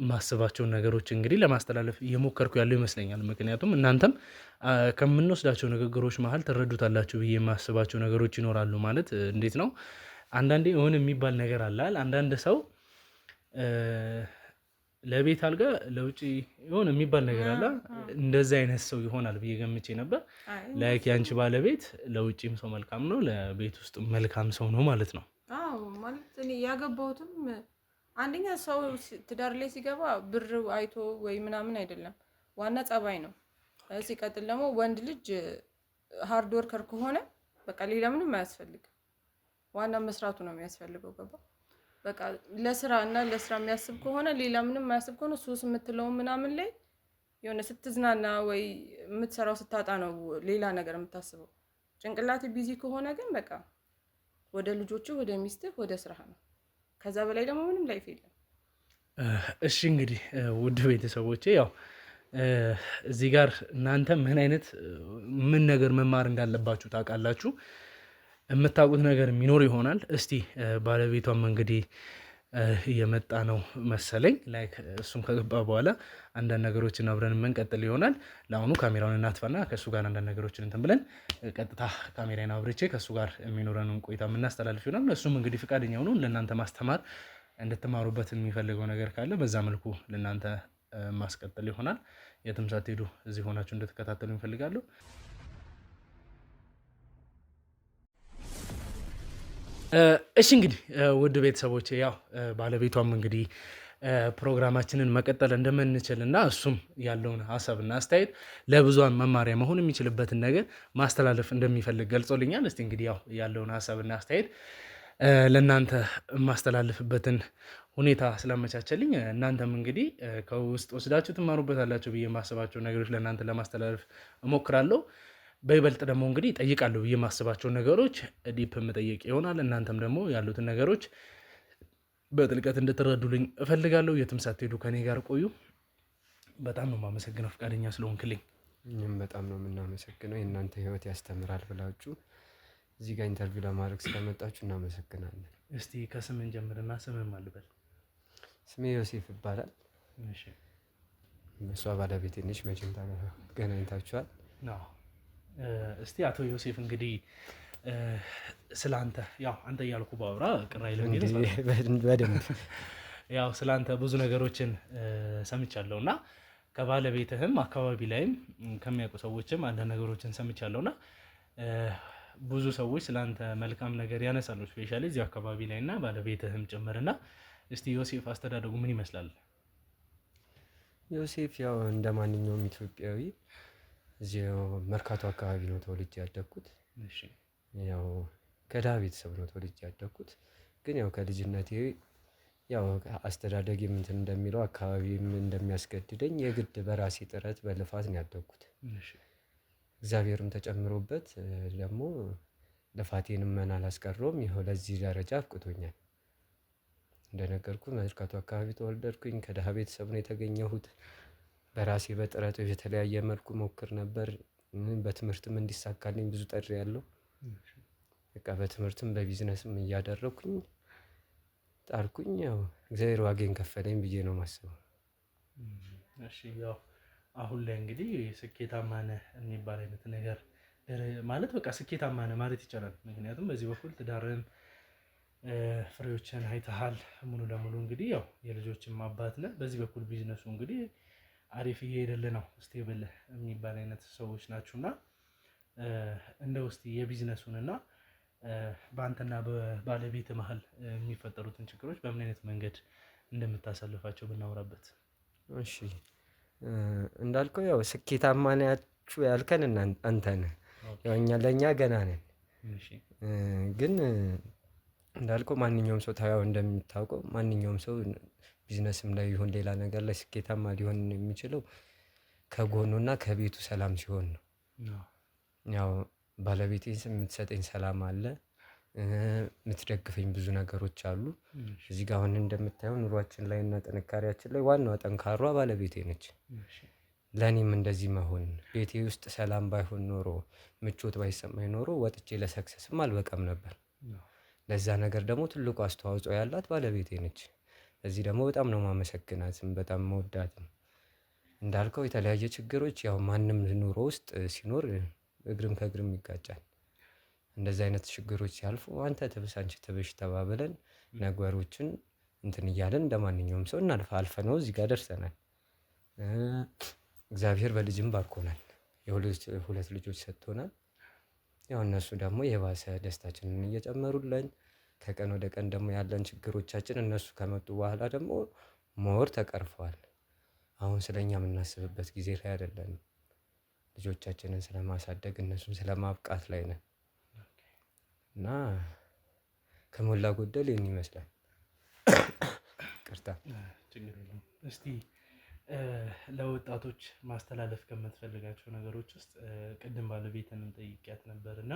ማስባቸውን ነገሮች እንግዲህ ለማስተላለፍ እየሞከርኩ ያለው ይመስለኛል። ምክንያቱም እናንተም ከምንወስዳቸው ንግግሮች መሀል ትረዱታላችሁ ብዬ የማስባቸው ነገሮች ይኖራሉ። ማለት እንዴት ነው አንዳንዴ የሆነ የሚባል ነገር አለ። አንዳንድ ሰው ለቤት አልጋ ለውጪ የሆነ የሚባል ነገር አለ። እንደዚህ አይነት ሰው ይሆናል ብዬ ገምቼ ነበር። ላይክ ያንቺ ባለቤት ለውጪም ሰው መልካም ነው፣ ለቤት ውስጥ መልካም ሰው ነው ማለት ነው። አዎ ማለት እኔ ያገባሁትም አንደኛ ሰው ትዳር ላይ ሲገባ ብር አይቶ ወይ ምናምን አይደለም፣ ዋና ጸባይ ነው። ሲቀጥል ደግሞ ወንድ ልጅ ሃርድ ወርከር ከሆነ በቃ ሌላ ምንም አያስፈልግም። ዋና መስራቱ ነው የሚያስፈልገው። ገባ በቃ ለስራ የሚያስብ ከሆነ ሌላ ምንም የማያስብ ከሆነ ሱስ የምትለው ምናምን ላይ የሆነ ስትዝናና ወይ የምትሰራው ስታጣ ነው ሌላ ነገር የምታስበው። ጭንቅላት ቢዚ ከሆነ ግን በቃ ወደ ልጆቹ፣ ወደ ሚስትህ፣ ወደ ስራ ነው። ከዛ በላይ ደግሞ ምንም ላይፍ የለም። እሺ እንግዲህ ውድ ቤተሰቦቼ ያው እዚህ ጋር እናንተ ምን ነገር መማር እንዳለባችሁ ታውቃላችሁ። የምታውቁት ነገር የሚኖር ይሆናል። እስቲ ባለቤቷም እንግዲህ እየመጣ ነው መሰለኝ። ላይክ እሱም ከገባ በኋላ አንዳንድ ነገሮችን አብረን የምንቀጥል ይሆናል። ለአሁኑ ካሜራውን እናጥፋና ከእሱ ጋር አንዳንድ ነገሮችን እንትን ብለን ቀጥታ ካሜራን አብርቼ ከእሱ ጋር የሚኖረንን ቆይታ የምናስተላልፍ ይሆናል። እሱም እንግዲህ ፈቃደኛ ሆኖ ለእናንተ ማስተማር እንድትማሩበት የሚፈልገው ነገር ካለ በዛ መልኩ ለእናንተ ማስቀጠል ይሆናል። የትም ሳትሄዱ እዚህ ሆናችሁ እንድትከታተሉ ይፈልጋሉ። እሺ እንግዲህ ውድ ቤተሰቦች ያው ባለቤቷም እንግዲህ ፕሮግራማችንን መቀጠል እንደምንችል እና እሱም ያለውን ሀሳብና አስተያየት ለብዙሃን መማሪያ መሆን የሚችልበትን ነገር ማስተላለፍ እንደሚፈልግ ገልጾልኛል። እስቲ እንግዲህ ያው ያለውን ሀሳብና አስተያየት ለእናንተ የማስተላልፍበትን ሁኔታ ስላመቻቸልኝ እናንተም እንግዲህ ከውስጥ ወስዳችሁ ትማሩበታላችሁ ብዬ የማስባቸው ነገሮች ለእናንተ ለማስተላለፍ እሞክራለሁ። በይበልጥ ደግሞ እንግዲህ ጠይቃለሁ ብዬ የማስባቸው ነገሮች ዲፕ መጠየቅ ይሆናል። እናንተም ደግሞ ያሉትን ነገሮች በጥልቀት እንድትረዱልኝ እፈልጋለሁ። የትም ሳትሄዱ ከኔ ጋር ቆዩ። በጣም ነው የማመሰግነው ፈቃደኛ ስለሆንክልኝ። እኛም በጣም ነው የምናመሰግነው። የእናንተ ህይወት ያስተምራል ብላችሁ እዚህ ጋር ኢንተርቪው ለማድረግ ስለመጣችሁ እናመሰግናለን። እስቲ ከስምን ጀምርና ስምን ማልበል? ስሜ ዮሴፍ ይባላል። እሺ እሷ ባለቤቴ ነች። መቼም ተገናኝታችኋል። እስቲ አቶ ዮሴፍ እንግዲህ ስለ አንተ ያው አንተ እያልኩ ባወራ ቅር አይልም። በደንብ ያው ስለ አንተ ብዙ ነገሮችን ሰምቻለሁ እና ከባለቤትህም አካባቢ ላይም ከሚያውቁ ሰዎችም አንዳንድ ነገሮችን ሰምቻለሁ እና ብዙ ሰዎች ስለ አንተ መልካም ነገር ያነሳሉ፣ ስፔሻሊ እዚህ አካባቢ ላይ እና ባለቤትህም ጭምርና እስቲ ዮሴፍ አስተዳደጉ ምን ይመስላል? ዮሴፍ ያው እንደ ማንኛውም ኢትዮጵያዊ እዚያው መርካቶ አካባቢ ነው ተወልጄ ያደግኩት። ያው ከድሃ ቤተሰብ ነው ተወልጄ ያደግኩት። ግን ያው ከልጅነቴ ያው አስተዳደግ እንትን እንደሚለው አካባቢም እንደሚያስገድደኝ የግድ በራሴ ጥረት በልፋት ነው ያደግኩት። እግዚአብሔርም ተጨምሮበት ደግሞ ልፋቴንም መና አላስቀረውም። ይኸው ለዚህ ደረጃ አብቅቶኛል። እንደነገርኩ መርካቶ አካባቢ ተወለድኩኝ። ከድሃ ቤተሰብ ነው የተገኘሁት። በራሴ በጥረት የተለያየ መልኩ ሞክር ነበር። በትምህርትም እንዲሳካልኝ ብዙ ጥሪ ያለው በቃ በትምህርትም በቢዝነስም እያደረኩኝ ጣርኩኝ። ያው እግዚአብሔር ዋጋዬን ከፈለኝ ብዬ ነው የማስበው። እሺ ያው አሁን ላይ እንግዲህ ስኬታማ ነህ የሚባል አይነት ነገር ማለት በቃ ስኬታማ ነህ ማለት ይቻላል። ምክንያቱም በዚህ በኩል ትዳርን ፍሬዎችን አይተሃል ሙሉ ለሙሉ እንግዲህ ያው የልጆችም አባት ነህ። በዚህ በኩል ቢዝነሱ እንግዲህ አሪፍ እየሄደልህ ነው፣ ስቴብል የሚባል አይነት ሰዎች ናችሁና እንደው እስቲ የቢዝነሱንና በአንተና በባለቤት መሀል የሚፈጠሩትን ችግሮች በምን አይነት መንገድ እንደምታሳልፋቸው ብናወራበት። እሺ እንዳልከው ያው ስኬታማ ናችሁ ያልከን አንተ ነህ። ያው ለእኛ ገና ነን። ግን እንዳልከው ማንኛውም ሰው ታያው እንደሚታወቀው ማንኛውም ሰው ቢዝነስም ላይ ይሁን ሌላ ነገር ላይ ስኬታማ ሊሆን የሚችለው ከጎኑና ከቤቱ ሰላም ሲሆን ነው። ያው ባለቤቴ የምትሰጠኝ ሰላም አለ፣ የምትደግፈኝ ብዙ ነገሮች አሉ። እዚህ ጋር አሁን እንደምታየው ኑሯችን ላይ እና ጥንካሬያችን ላይ ዋናዋ ጠንካሯ ባለቤቴ ነች። ለእኔም እንደዚህ መሆን ቤቴ ውስጥ ሰላም ባይሆን ኖሮ ምቾት ባይሰማኝ ኖሮ ወጥቼ ለሰክሰስም አልበቃም ነበር። ለዛ ነገር ደግሞ ትልቁ አስተዋጽኦ ያላት ባለቤቴ ነች። እዚህ ደግሞ በጣም ነው ማመሰግናትም በጣም መወዳትም። እንዳልከው የተለያየ ችግሮች ያው ማንም ኑሮ ውስጥ ሲኖር እግርም ከእግርም ይጋጫል። እንደዚህ አይነት ችግሮች ሲያልፉ አንተ ትብስ አንቺ ትብሽ ተባብለን ነገሮችን እንትን እያለን እንደማንኛውም ሰው አልፈነው እዚህ ጋር ደርሰናል። እግዚአብሔር በልጅም ባርኮናል። ሁለት ልጆች ሰጥቶናል። ያው እነሱ ደግሞ የባሰ ደስታችንን እየጨመሩልን ከቀን ወደ ቀን ደግሞ ያለን ችግሮቻችን እነሱ ከመጡ በኋላ ደግሞ ሞር ተቀርፈዋል። አሁን ስለኛ የምናስብበት ጊዜ ላይ አይደለንም። ልጆቻችንን ስለማሳደግ እነሱን ስለማብቃት ላይ ነን እና ከሞላ ጎደል ይህን ይመስላል። ቅርታ ችግር የለም። እስቲ ለወጣቶች ማስተላለፍ ከምትፈልጋቸው ነገሮች ውስጥ ቅድም ባለቤትንም ጠይቂያት ነበር እና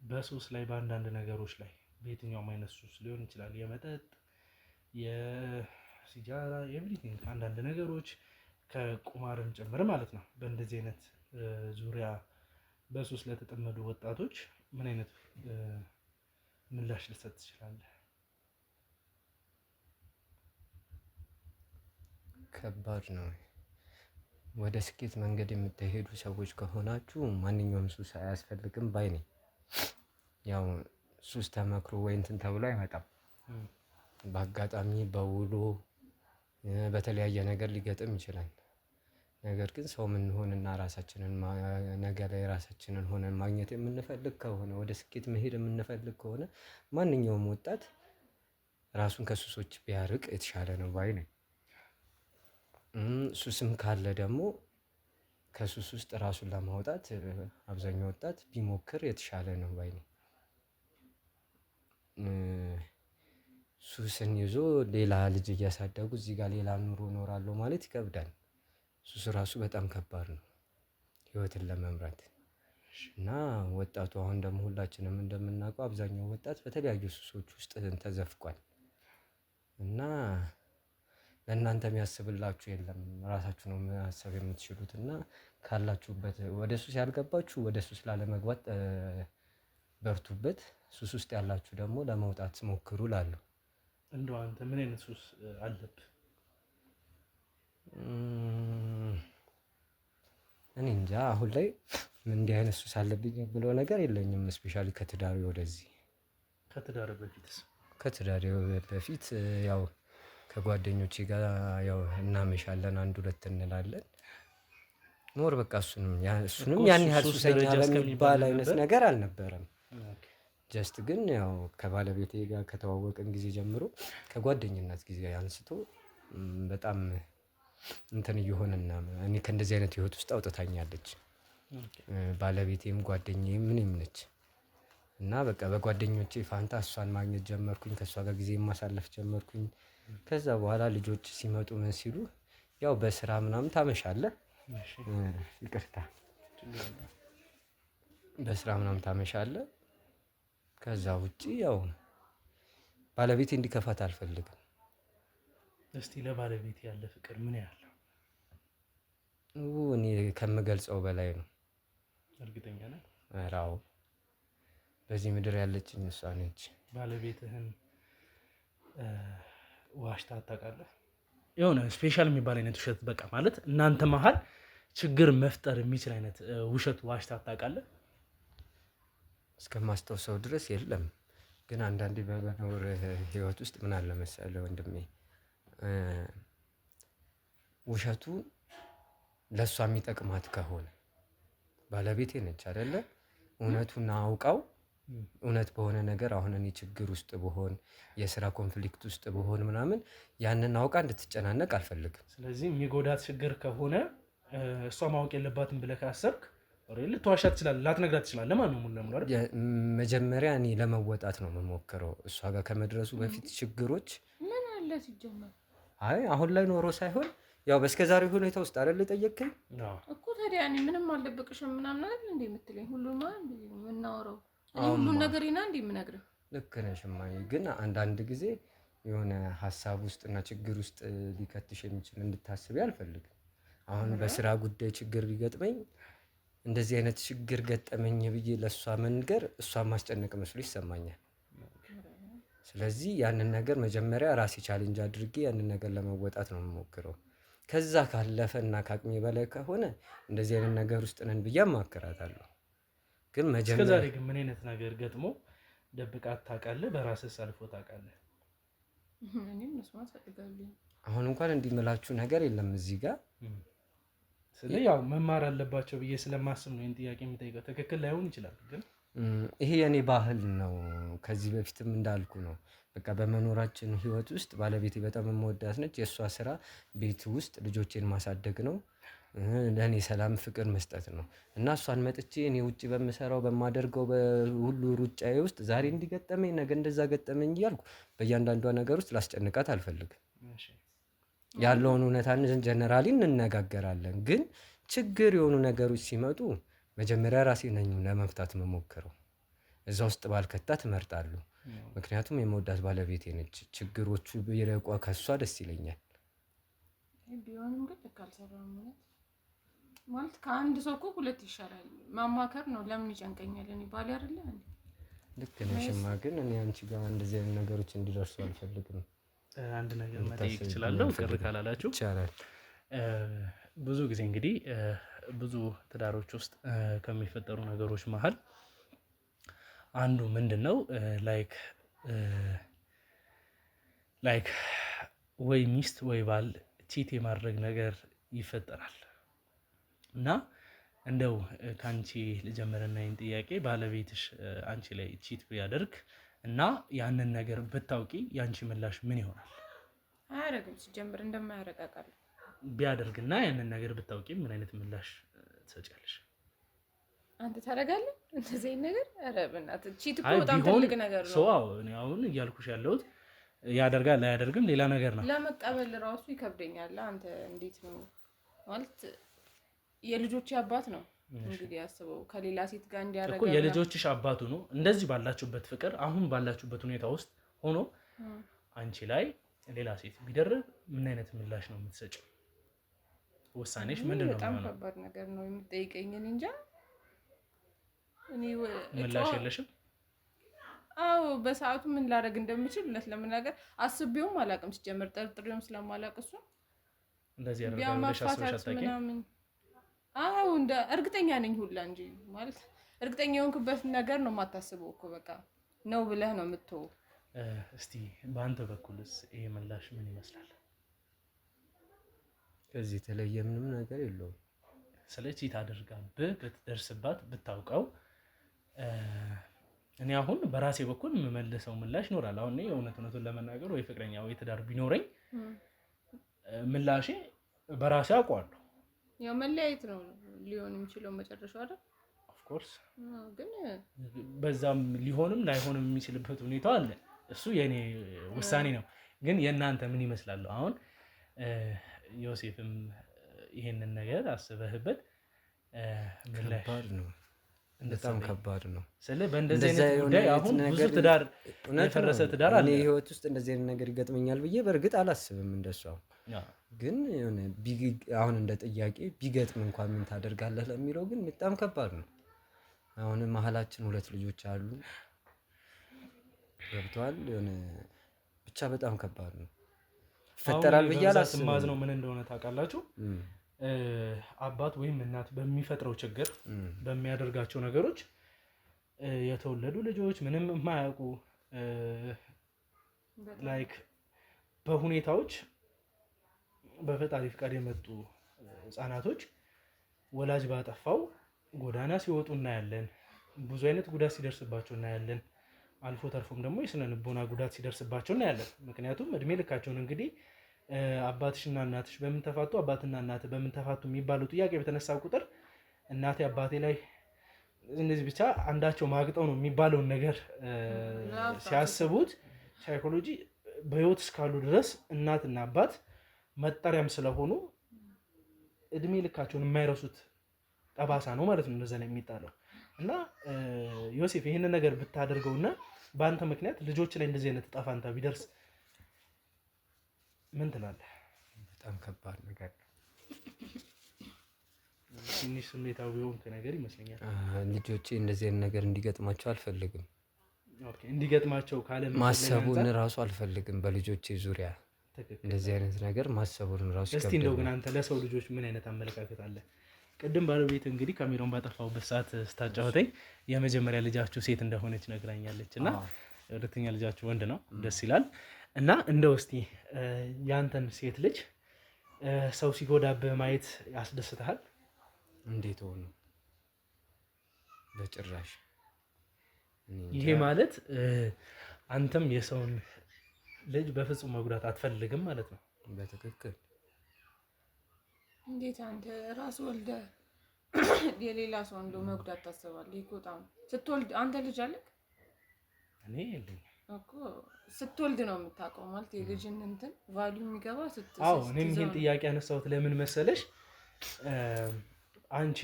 በሱስ ላይ በአንዳንድ ነገሮች ላይ በየትኛውም አይነት ሱስ ሊሆን ይችላል፣ የመጠጥ፣ የሲጃራ፣ ኤቭሪቲንግ አንዳንድ ነገሮች ከቁማርም ጭምር ማለት ነው። በእንደዚህ አይነት ዙሪያ በሱስ ለተጠመዱ ወጣቶች ምን አይነት ምላሽ ልሰጥ ትችላለህ? ከባድ ነው። ወደ ስኬት መንገድ የምትሄዱ ሰዎች ከሆናችሁ ማንኛውም ሱስ አያስፈልግም ባይ ነኝ። ያው ሱስ ተመክሮ ወይ እንትን ተብሎ አይመጣም። በአጋጣሚ በውሎ በተለያየ ነገር ሊገጥም ይችላል። ነገር ግን ሰው የምንሆንና ራሳችንን ነገ ላይ ራሳችንን ሆነን ማግኘት የምንፈልግ ከሆነ ወደ ስኬት መሄድ የምንፈልግ ከሆነ ማንኛውም ወጣት ራሱን ከሱሶች ቢያርቅ የተሻለ ነው ባይ ነኝ። ሱስም ካለ ደግሞ ከሱስ ውስጥ ራሱን ለማውጣት አብዛኛው ወጣት ቢሞክር የተሻለ ነው ባይ ነኝ። ሱስን ይዞ ሌላ ልጅ እያሳደጉ እዚህ ጋር ሌላ ኑሮ እኖራለሁ ማለት ይከብዳል። ሱስ ራሱ በጣም ከባድ ነው ህይወትን ለመምራት እና ወጣቱ አሁን ደግሞ ሁላችንም እንደምናውቀው አብዛኛው ወጣት በተለያዩ ሱሶች ውስጥ ተዘፍቋል። እና ለእናንተ የሚያስብላችሁ የለም ራሳችሁ ነው ማሰብ የምትችሉት። እና ካላችሁበት ወደ ሱስ ያልገባችሁ ወደ ሱስ ላለመግባት በርቱበት። ሱስ ውስጥ ያላችሁ ደግሞ ለመውጣት ሞክሩ እላለሁ። እንደው አንተ ምን አይነት ሱስ አለብህ? እኔ እንጃ አሁን ላይ እንዲህ አይነት ሱስ አለብኝ ብለው ነገር የለኝም። ስፔሻሊ ከትዳሬ ወደዚህ ከትዳር በፊትስ? ከትዳሬ በፊት ያው ከጓደኞቼ ጋር ያው እናመሻለን፣ አንድ ሁለት እንላለን። ሞር በቃ እሱንም ያን ያህል ሱሰኛ በሚባል አይነት ነገር አልነበረም። ጀስት ግን ያው ከባለቤቴ ጋር ከተዋወቅን ጊዜ ጀምሮ ከጓደኝነት ጊዜ አንስቶ በጣም እንትን እየሆነና እኔ ከእንደዚህ አይነት ህይወት ውስጥ አውጥታኛለች። ባለቤቴም ጓደኛዬም ምንም ነች። እና በቃ በጓደኞቼ ፋንታ እሷን ማግኘት ጀመርኩኝ። ከእሷ ጋር ጊዜ ማሳለፍ ጀመርኩኝ። ከዛ በኋላ ልጆች ሲመጡ ምን ሲሉ ያው በስራ ምናምን ታመሻለህ፣ ይቅርታ፣ በስራ ምናምን ታመሻለህ። ከዛ ውጪ ያው ባለቤቴ እንዲከፋት አልፈልግም። እስቲ ለባለቤት ያለ ፍቅር ምን ያህል ነው? እኔ ከምገልጸው በላይ ነው። እርግጠኛ ነህ? ኧረ አዎ፣ በዚህ ምድር ያለችኝ እሷ ነች። ባለቤትህን ዋሽተህ ታውቃለህ? የሆነ ስፔሻል የሚባል አይነት ውሸት በቃ ማለት እናንተ መሀል ችግር መፍጠር የሚችል አይነት ውሸት ዋሽተህ ታውቃለህ? እስከማስታውሰው ድረስ የለም። ግን አንዳንዴ በመኖር ህይወት ውስጥ ምን አለ መሰለህ ወንድሜ፣ ውሸቱ ለእሷ የሚጠቅማት ከሆነ ባለቤቴ ነች አይደለ? እውነቱን አውቃው እውነት በሆነ ነገር አሁን እኔ ችግር ውስጥ ብሆን የስራ ኮንፍሊክት ውስጥ ብሆን ምናምን ያንን አውቃ እንድትጨናነቅ አልፈልግም። ስለዚህ የሚጎዳት ችግር ከሆነ እሷ ማወቅ የለባትም ብለህ ካሰብክ ልትዋሻት ትችላለህ፣ ላትነግራት ትችላለህ። ማን ነው ሙሉ ለሙሉ አይደል? መጀመሪያ እኔ ለመወጣት ነው የምሞክረው እሷ ጋር ከመድረሱ በፊት ችግሮች ምን አለ ሲጀመር። አይ አሁን ላይ ኖሮ ሳይሆን ያው በስከዛሬ ሁኔታ ውስጥ አይደል ጠየቅከኝ እኮ። ታዲያ እኔ ምንም አልደብቅሽም ምናምን አይደል እንዴ የምትለኝ? ሁሉማ እንዴ የምናወራው እኔ ሁሉን ነገር ይና እንዴ የምነግርህ። ልክ ነሽ እማዬ። ግን አንዳንድ ጊዜ የሆነ ሀሳብ ውስጥና ችግር ውስጥ ሊከትሽ የሚችል እንድታስቢ አልፈልግም። አሁን በስራ ጉዳይ ችግር ቢገጥመኝ እንደዚህ አይነት ችግር ገጠመኝ ብዬ ለእሷ መንገር እሷን ማስጨነቅ መስሎ ይሰማኛል። ስለዚህ ያንን ነገር መጀመሪያ ራሴ ቻሌንጅ አድርጌ ያንን ነገር ለመወጣት ነው የምሞክረው። ከዛ ካለፈ እና ከአቅሜ በላይ ከሆነ እንደዚህ አይነት ነገር ውስጥ ነን ብዬ አማክራታለሁ። ግን መጀመሪያ እስከዛሬ ግን ምን አይነት ነገር ገጥሞ ደብቃት ታውቃለህ? በራስህ አልፎ ታውቃለህ? እኔም መስማት ፈልጋለሁ። አሁን እንኳን እንዲምላችሁ ነገር የለም እዚህ ጋር። ስለዚህ ያው መማር አለባቸው ብዬ ስለማስብ ነው ይህን ጥያቄ የምጠይቀው። ትክክል ላይሆን ይችላል፣ ግን ይሄ የኔ ባህል ነው። ከዚህ በፊትም እንዳልኩ ነው። በቃ በመኖራችን ህይወት ውስጥ ባለቤቴ በጣም የምወዳት ነች። የእሷ ስራ ቤት ውስጥ ልጆቼን ማሳደግ ነው፣ ለእኔ ሰላም ፍቅር መስጠት ነው። እና እሷን መጥቼ እኔ ውጭ በምሰራው በማደርገው በሁሉ ሩጫዬ ውስጥ ዛሬ እንዲገጠመኝ ነገ እንደዛ ገጠመኝ እያልኩ በእያንዳንዷ ነገር ውስጥ ላስጨንቃት አልፈልግም። ያለውን እውነታን ጀነራሊ እንነጋገራለን። ግን ችግር የሆኑ ነገሮች ሲመጡ መጀመሪያ ራሴ ነኝ ለመፍታት መሞክረው። እዛ ውስጥ ባልከታት እመርጣለሁ። ምክንያቱም የመወዳት ባለቤቴ ነች። ችግሮቹ ቢረቋ ከሷ ደስ ይለኛል። ቢሆንም ግን ልክ አልሰራም ማለት ከአንድ ሰው እኮ ሁለት ይሻላል። ማማከር ነው። ለምን ይጨንቀኛል? እኔ ባሌ አይደለ እንዴ? ልክ ነሽማ፣ ግን እኔ አንቺ ጋር እንደዚህ አይነት ነገሮች እንዲደርሱ አልፈልግም። አንድ ነገር መጠየቅ እችላለሁ? ቅር ካላላችሁ ይቻላል። ብዙ ጊዜ እንግዲህ ብዙ ትዳሮች ውስጥ ከሚፈጠሩ ነገሮች መሀል አንዱ ምንድን ነው ላይክ ወይ ሚስት ወይ ባል ቺት የማድረግ ነገር ይፈጠራል። እና እንደው ከአንቺ ልጀምርና ይህን ጥያቄ ባለቤትሽ አንቺ ላይ ቺት ቢያደርግ እና ያንን ነገር ብታውቂ የአንቺ ምላሽ ምን ይሆናል? አያደርግም። ሲጀምር እንደማያደርግ አውቃለሁ። ቢያደርግና ያንን ነገር ብታውቂ ምን አይነት ምላሽ ትሰጫለሽ? አንተ ታደርጋለህ እንደዚህ አይነት ነገር? ኧረ በእናትህ ቺት እኮ በጣም ትልቅ ነገር ነው። እኔ አሁን እያልኩሽ ያለሁት ያደርጋል አያደርግም ሌላ ነገር ነው። ለመቀበል ራሱ ይከብደኛል። አንተ እንዴት ነው ማለት የልጆች አባት ነው እንግዲህ ያስበው ከሌላ ሴት ጋር እንዲያደርግ እኮ የልጆችሽ አባቱ ነው። እንደዚህ ባላችሁበት ፍቅር አሁን ባላችሁበት ሁኔታ ውስጥ ሆኖ አንቺ ላይ ሌላ ሴት ቢደርብ ምን አይነት ምላሽ ነው የምትሰጪው? ውሳኔሽ ምንድን ነው? በጣም ከባድ ነገር ነው የምትጠይቀኝ። እኔ እንጃ። እኔ ምላሽ የለሽም? አዎ በሰዓቱ ምን ላደርግ እንደምችል እውነት ለመናገር አስቤውም አላውቅም። ሲጀምር ጠርጥሬውም ስለማላውቅ እሱ እንደዚህ ያደርጋል ብለሽ አስበሽ አታውቂም? አዎ እንደ እርግጠኛ ነኝ ሁላ እንጂ ማለት እርግጠኛ የሆንክበት ነገር ነው የማታስበው እኮ በቃ ነው ብለህ ነው የምትተው። እስቲ በአንተ በኩልስ ይሄ ምላሽ ምን ይመስላል? ከዚህ የተለየ ምንም ነገር የለውም። ስለዚህ ታደርጋብህ ብትደርስባት ብታውቀው እኔ አሁን በራሴ በኩል የምመልሰው ምላሽ ይኖራል። አሁን እኔ እውነቱን ለመናገር ወይ ፍቅረኛ ወይ ትዳር ቢኖረኝ ምላሼ በራሴ አውቀዋለሁ። ያው መለያየት ነው ሊሆን የሚችለው መጨረሻው አይደል? ኦፍ ኮርስ ግን በዛም ሊሆንም ላይሆንም የሚችልበት ሁኔታ አለ። እሱ የኔ ውሳኔ ነው። ግን የእናንተ ምን ይመስላል? አሁን ዮሴፍም ይሄንን ነገር አስበህበት ከባድ ነው፣ በጣም ከባድ ነው። በእንደዚህ አይነት ጉዳይ አሁን ብዙ ትዳር የፈረሰ ትዳር አለ። እኔ ህይወት ውስጥ እንደዚህ አይነት ነገር ይገጥመኛል ብዬ በእርግጥ አላስብም እንደሷ። ግን የሆነ አሁን እንደ ጥያቄ ቢገጥም እንኳን ምን ታደርጋለህ ለሚለው ግን በጣም ከባድ ነው። አሁን መሀላችን ሁለት ልጆች አሉ፣ ገብተዋል። የሆነ ብቻ በጣም ከባድ ነው። ይፈጠራል ብዬ አላስብም። ማዝነው ምን እንደሆነ ታውቃላችሁ? አባት ወይም እናት በሚፈጥረው ችግር በሚያደርጋቸው ነገሮች የተወለዱ ልጆች ምንም የማያውቁ ላይክ በሁኔታዎች በፈጣሪ ፍቃድ የመጡ ህፃናቶች ወላጅ ባጠፋው ጎዳና ሲወጡ እናያለን። ብዙ አይነት ጉዳት ሲደርስባቸው እናያለን። አልፎ ተርፎም ደግሞ የስነ ልቦና ጉዳት ሲደርስባቸው እናያለን። ምክንያቱም እድሜ ልካቸውን እንግዲህ አባትሽና እናትሽ በምን ተፋቱ፣ አባትና እናት በምን ተፋቱ የሚባለው ጥያቄ በተነሳ ቁጥር እናቴ አባቴ ላይ እነዚህ ብቻ አንዳቸው ማግጠው ነው የሚባለውን ነገር ሲያስቡት ሳይኮሎጂ በህይወት እስካሉ ድረስ እናትና አባት መጠሪያም ስለሆኑ እድሜ ልካቸውን የማይረሱት ጠባሳ ነው ማለት ነው እንደዛ ላይ የሚጣለው። እና ዮሴፍ ይህንን ነገር ብታደርገውና በአንተ ምክንያት ልጆች ላይ እንደዚህ አይነት ዕጣ ፈንታ ቢደርስ ምን ትላለህ? በጣም ከባድ ነገር ነው። ትንሽ ስሜታዊ የሆንክ ነገር ይመስለኛል። ልጆቼ እንደዚህ አይነት ነገር እንዲገጥማቸው አልፈልግም። እንዲገጥማቸው ካለ ማሰቡን ራሱ አልፈልግም። በልጆቼ ዙሪያ እንደዚህ አይነት ነገር ማሰቡን ራሱ እስቲ እንደው ግን አንተ ለሰው ልጆች ምን አይነት አመለካከት አለ? ቅድም ባለቤት እንግዲህ ካሜራውን ባጠፋሁበት ሰዓት ስታጫወተኝ የመጀመሪያ ልጃችሁ ሴት እንደሆነች ነግራኛለች እና ሁለተኛ ልጃችሁ ወንድ ነው። ደስ ይላል። እና እንደው እስቲ ያንተን ሴት ልጅ ሰው ሲጎዳብህ ማየት ያስደስትሃል? እንዴት ሆኖ? በጭራሽ። ይሄ ማለት አንተም የሰውን ልጅ በፍጹም መጉዳት አትፈልግም ማለት ነው? በትክክል። እንዴት አንተ ራስ ወልደ የሌላ ሰው እንደው መጉዳት ታስባለህ? ይሄ በጣም ስትወልድ አንተ ልጅ አለክ? እኔ የለኝም እኮ ስትወልድ ነው የምታውቀው ማለት የልጅን እንትን ቫልዩ የሚገባ ስትወልድ። አዎ እኔም ይሄን ጥያቄ ያነሳሁት ለምን መሰለሽ? አንቺ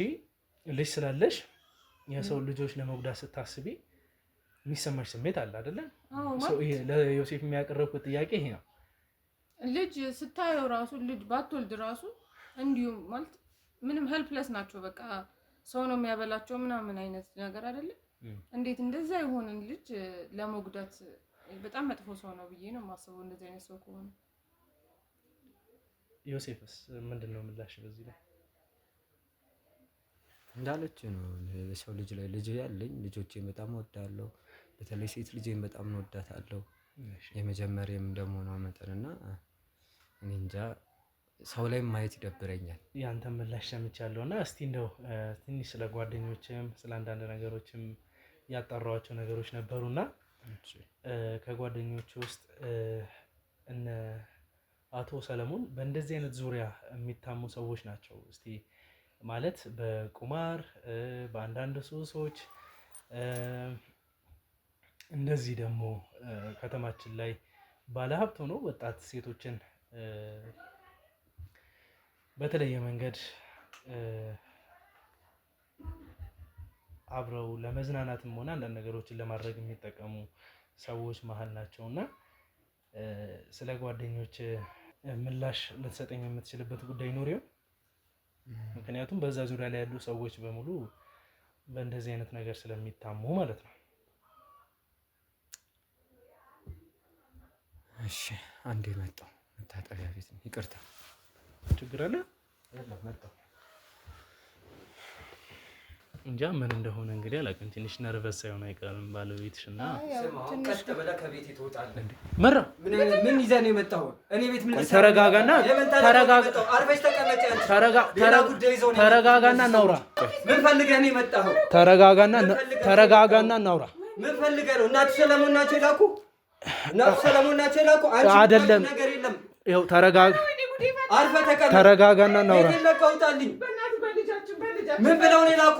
ልጅ ስላለሽ የሰው ልጆች ለመጉዳት ስታስቢ የሚሰማሽ ስሜት አለ አይደለ? ለዮሴፍ የሚያቀርብኩት ጥያቄ ይሄ ነው። ልጅ ስታየው ራሱ ልጅ ባትወልድ ራሱ እንዲሁ ማለት ምንም ሄልፕለስ ናቸው። በቃ ሰው ነው የሚያበላቸው ምናምን አይነት ነገር አይደለም። እንዴት እንደዛ የሆነን ልጅ ለመጉዳት በጣም መጥፎ ሰው ነው ብዬ ነው የማስበው እንደዚህ አይነት ሰው ከሆነ። ዮሴፍስ ምንድነው ምላሽ በዚህ ላይ? እንዳለች ነው ሰው ልጅ ላይ ልጅ ያለኝ ልጆቼን በጣም ወዳለሁ። በተለይ ሴት ልጄን በጣም ወዳታለሁ። የመጀመሪያም እንደመሆኗ መጠንና እኔ እንጃ ሰው ላይ ማየት ይደብረኛል። ያንተ ምላሽ ሰምቻለሁና እስቲ እንደው ትንሽ ስለ ጓደኞችም ስለ አንዳንድ ነገሮችም ያጣራዋቸው ነገሮች ነበሩና ከጓደኞች ውስጥ እነ አቶ ሰለሞን በእንደዚህ አይነት ዙሪያ የሚታሙ ሰዎች ናቸው። እስቲ ማለት በቁማር በአንዳንድ ሱሶች እንደዚህ ደግሞ ከተማችን ላይ ባለሀብት ሆኖ ወጣት ሴቶችን በተለየ መንገድ አብረው ለመዝናናትም ሆነ አንዳንድ ነገሮችን ለማድረግ የሚጠቀሙ ሰዎች መሀል ናቸው እና ስለ ጓደኞች ምላሽ ልትሰጠኝ የምትችልበት ጉዳይ ኖር ይሆን? ምክንያቱም በዛ ዙሪያ ላይ ያሉ ሰዎች በሙሉ በእንደዚህ አይነት ነገር ስለሚታሙ ማለት ነው። እሺ አንዴ መጣሁ፣ መታጠቢያ ቤት ነው። ይቅርታ። ችግር አለ? መጣሁ እንጃ ምን እንደሆነ እንግዲህ አላውቅም። ትንሽ ነርቨስ ሳይሆን አይቀርም ባለቤትሽ እና ትንሽ ተበላ ከቤት ትወጣለህ እንዴ? መራ ምን ይዘህ ነው የመጣኸው? እኔ ቤት ምን ልሰራ? ተረጋጋና አርፈሽ ተቀመጭ። ተረጋጋና እናውራ። ምን ፈልገህ ነው የመጣኸው? ተረጋጋና እናውራ። ምን ፈልገህ ነው? እናቱ ሰለሞን ናቸው የላኩ? እናቱ ሰለሞን ናቸው የላኩ? አይደለም ነገር የለም። ይኸው አርፈህ ተቀመጥ። ተረጋጋና እናውራ። ምን ብለው ነው የላኩ?